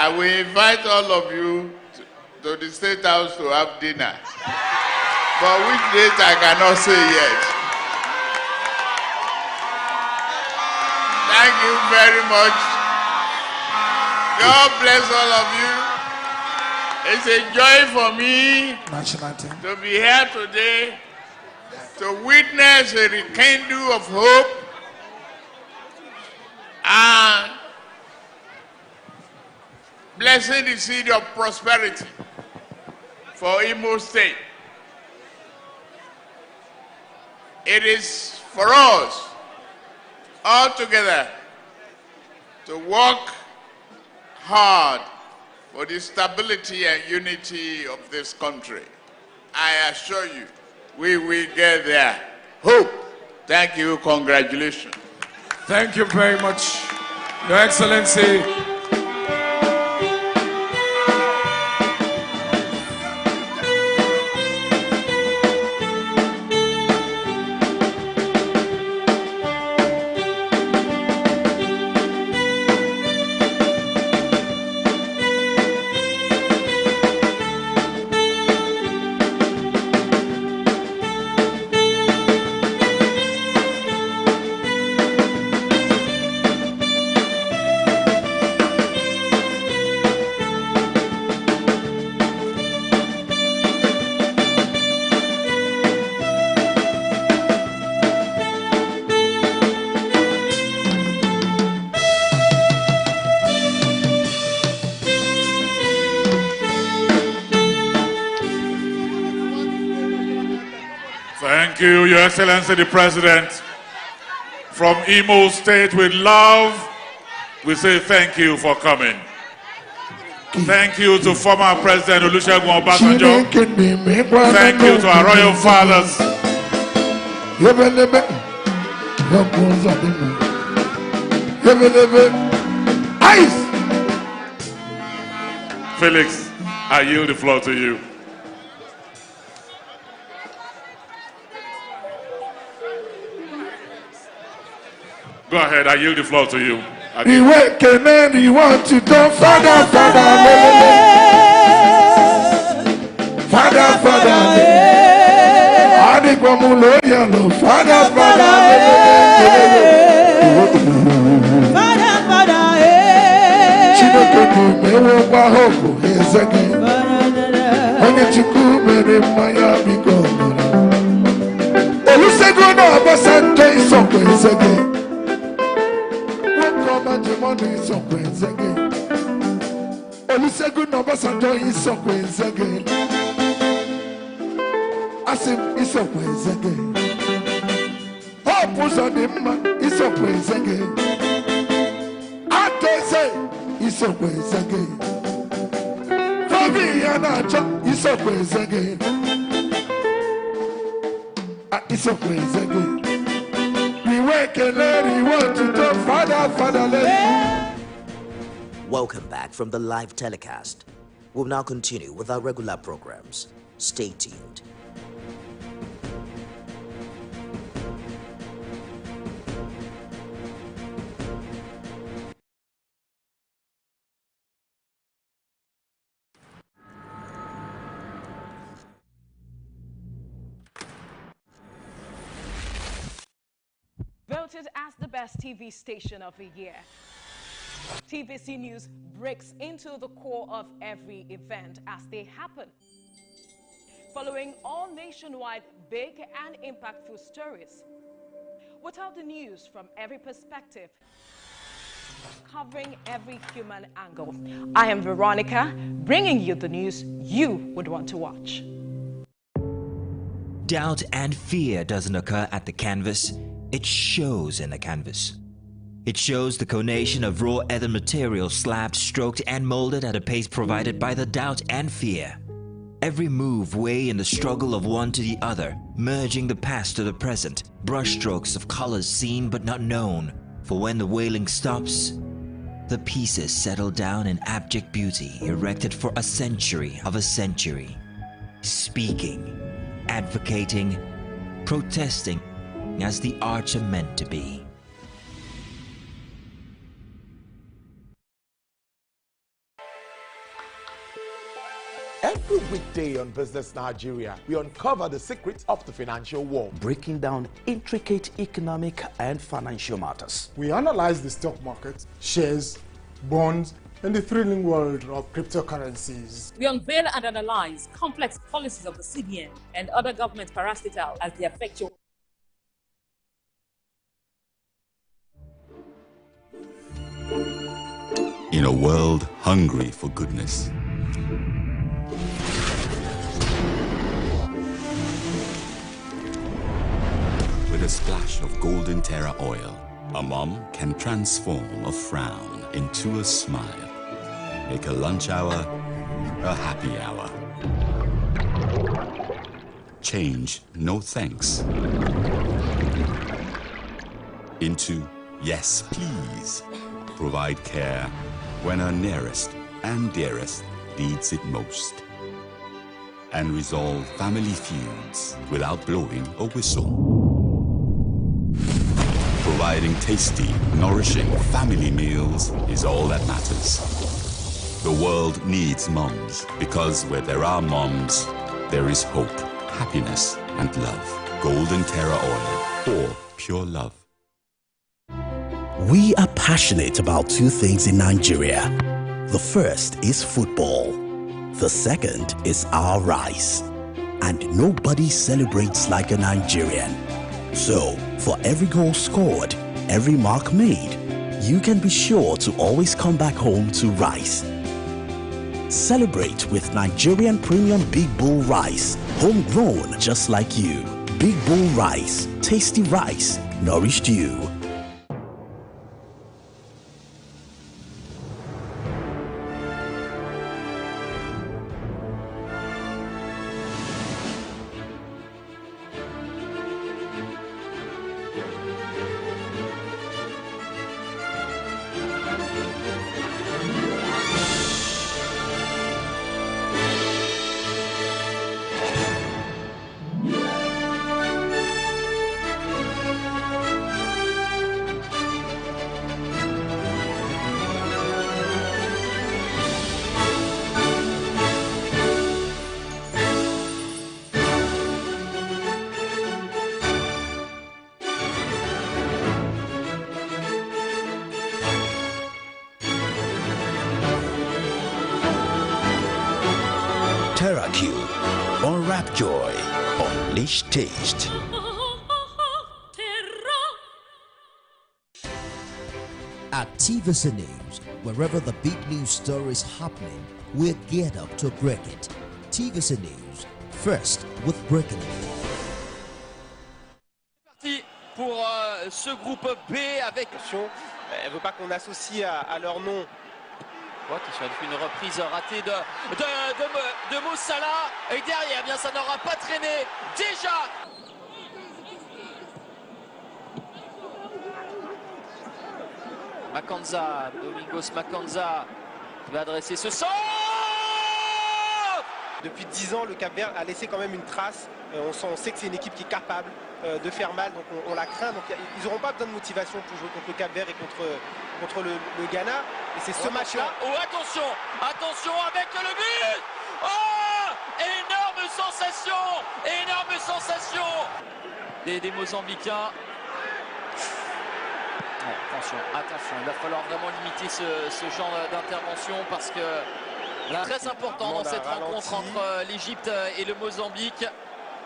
I will invite all of you to the State House to have dinner. But which date I cannot say yet. Thank you very much. God bless all of you. It's a joy for me to be here today to witness a rekindle of hope and blessing the seed of prosperity for Imo State. It is for us all together to work hard for the stability and unity of this country. I assure you, we will get there. Hope. Thank you. Congratulations. Thank you very much, Your Excellency. Thank you, Your Excellency the President. From Imo State with love, we say thank you for coming. Thank you to former President Olusegun Obasanjo. Thank you to our royal fathers. Felix, I yield the floor to you. Go ahead, I yield the floor to you. He went and he want to go Father, Olusegun Obasanjo isokwenze again. Asim isokwenze again. Hope Uzodinma isokwenze again. Ateze isokwenze again. Fabi Anacha isokwenze again. Isokwenze again. We wake and we want to talk Father, let. Welcome back from the live telecast. We'll now continue with our regular programs. Stay tuned. Voted as the best TV station of the year. TVC News breaks into the core of every event as they happen. following all nationwide big and impactful stories. Without the news from every perspective, covering every human angle. I am Veronica, bringing you the news you would want to watch. Doubt and fear doesn't occur at the canvas, it shows in the canvas. It shows the conation of raw earthen material slabbed, stroked and molded at a pace provided by the doubt and fear. Every move way in the struggle of one to the other, merging the past to the present, brushstrokes of colors seen but not known. For when the wailing stops, the pieces settle down in abject beauty erected for a century of a century. Speaking, advocating, protesting as the arts are meant to be. Every weekday on Business Nigeria, we uncover the secrets of the financial world, breaking down intricate economic and financial matters. We analyze the stock market, shares, bonds, and the thrilling world of cryptocurrencies. We unveil and analyze complex policies of the CBN and other government parastatals as they affect your. In a world hungry for goodness, with a splash of golden terra oil, a mom can transform a frown into a smile. Make a lunch hour a happy hour. Change no thanks into yes please. Provide care when our nearest and dearest needs it most. And resolve family feuds without blowing a whistle. Providing tasty, nourishing family meals is all that matters. The world needs moms, because where there are moms, there is hope, happiness, and love. Golden Terra Oil, or pure love. We are passionate about two things in Nigeria. The first is football. The second is our rice. And nobody celebrates like a Nigerian. So, for every goal scored, every mark made, you can be sure to always come back home to rice. Celebrate with Nigerian Premium Big Bull Rice, homegrown just like you. Big Bull Rice, tasty rice, nourished you. Unwrap joy, unleash taste. At TVC News, wherever the big news story is happening, we're geared up to break it. TVC News, first with breaking it. Parti pour ce groupe B avec. Elle ne veut pas qu'on associe à leur nom. Oh, attention, une reprise ratée de Moussala. Et derrière, bien, ça n'aura pas traîné. Déjà. Makanza, Domingos Makanza va adresser ce sort. Depuis 10 ans, le Cap-Vert a laissé quand même une trace. On sait que c'est une équipe qui est capable de faire mal, donc on la craint. Donc ils n'auront pas besoin de motivation pour jouer contre le Cap-Vert et contre le Ghana. Et c'est ce match-là. Oh, attention, attention avec le but. Oh, énorme sensation, énorme sensation. Des Mozambicains. Ouais, attention, il va falloir vraiment limiter ce genre d'intervention parce que Très important dans cette rencontre entre l'Égypte et le Mozambique.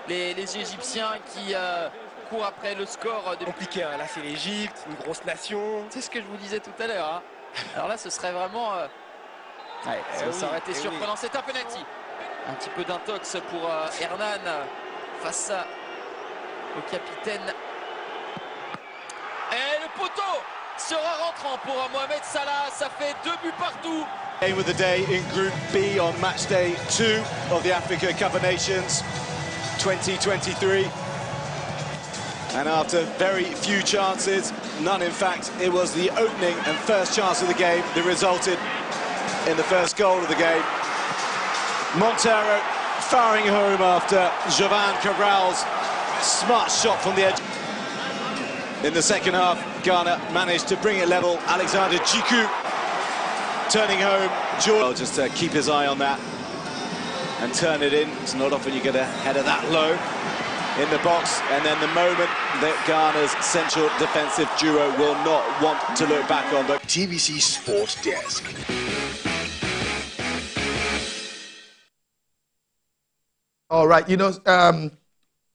Les Égyptiens qui courent après le score. Compliqué, hein. Là c'est l'Égypte, une grosse nation. C'est ce que je vous disais tout à l'heure. Hein. Alors là, ce serait vraiment... ça aurait été surprenant. C'est un penalty. Un petit peu d'intox pour Hernan face au capitaine. Et le poteau sera rentrant pour Mohamed Salah. Ça fait 2 buts partout. Game of the day in Group B on match day 2 of the Africa Cup of Nations 2023. And after very few chances, none in fact, it was the opening and first chance of the game that resulted in the first goal of the game. Montero firing home after Jovan Cabral's smart shot from the edge. In the second half, Ghana managed to bring it level. Alexander Djiku turning home. George just to keep his eye on that and turn it in. It's not often you get a header that low in the box, and then the moment that Ghana's central defensive duo will not want to look back on. But TVC Sports Desk. All right, you know,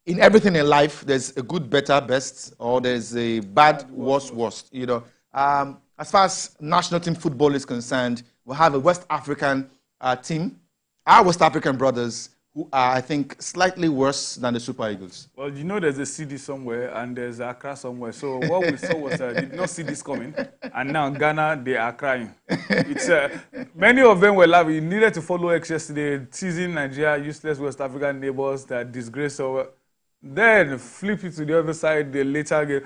in everything in life, there's a good, better, best, or there's a bad, worst. You know, as far as national team football is concerned, we have a West African team, our West African brothers, who are, I think, slightly worse than the Super Eagles. Well, you know there's a CD somewhere and there's Accra somewhere. So what we saw was they did not see this coming. And now Ghana, they are crying. It's many of them were laughing. You needed to follow X yesterday, teasing Nigeria, useless West African neighbors that disgrace our... Then flip it to the other side, the later game.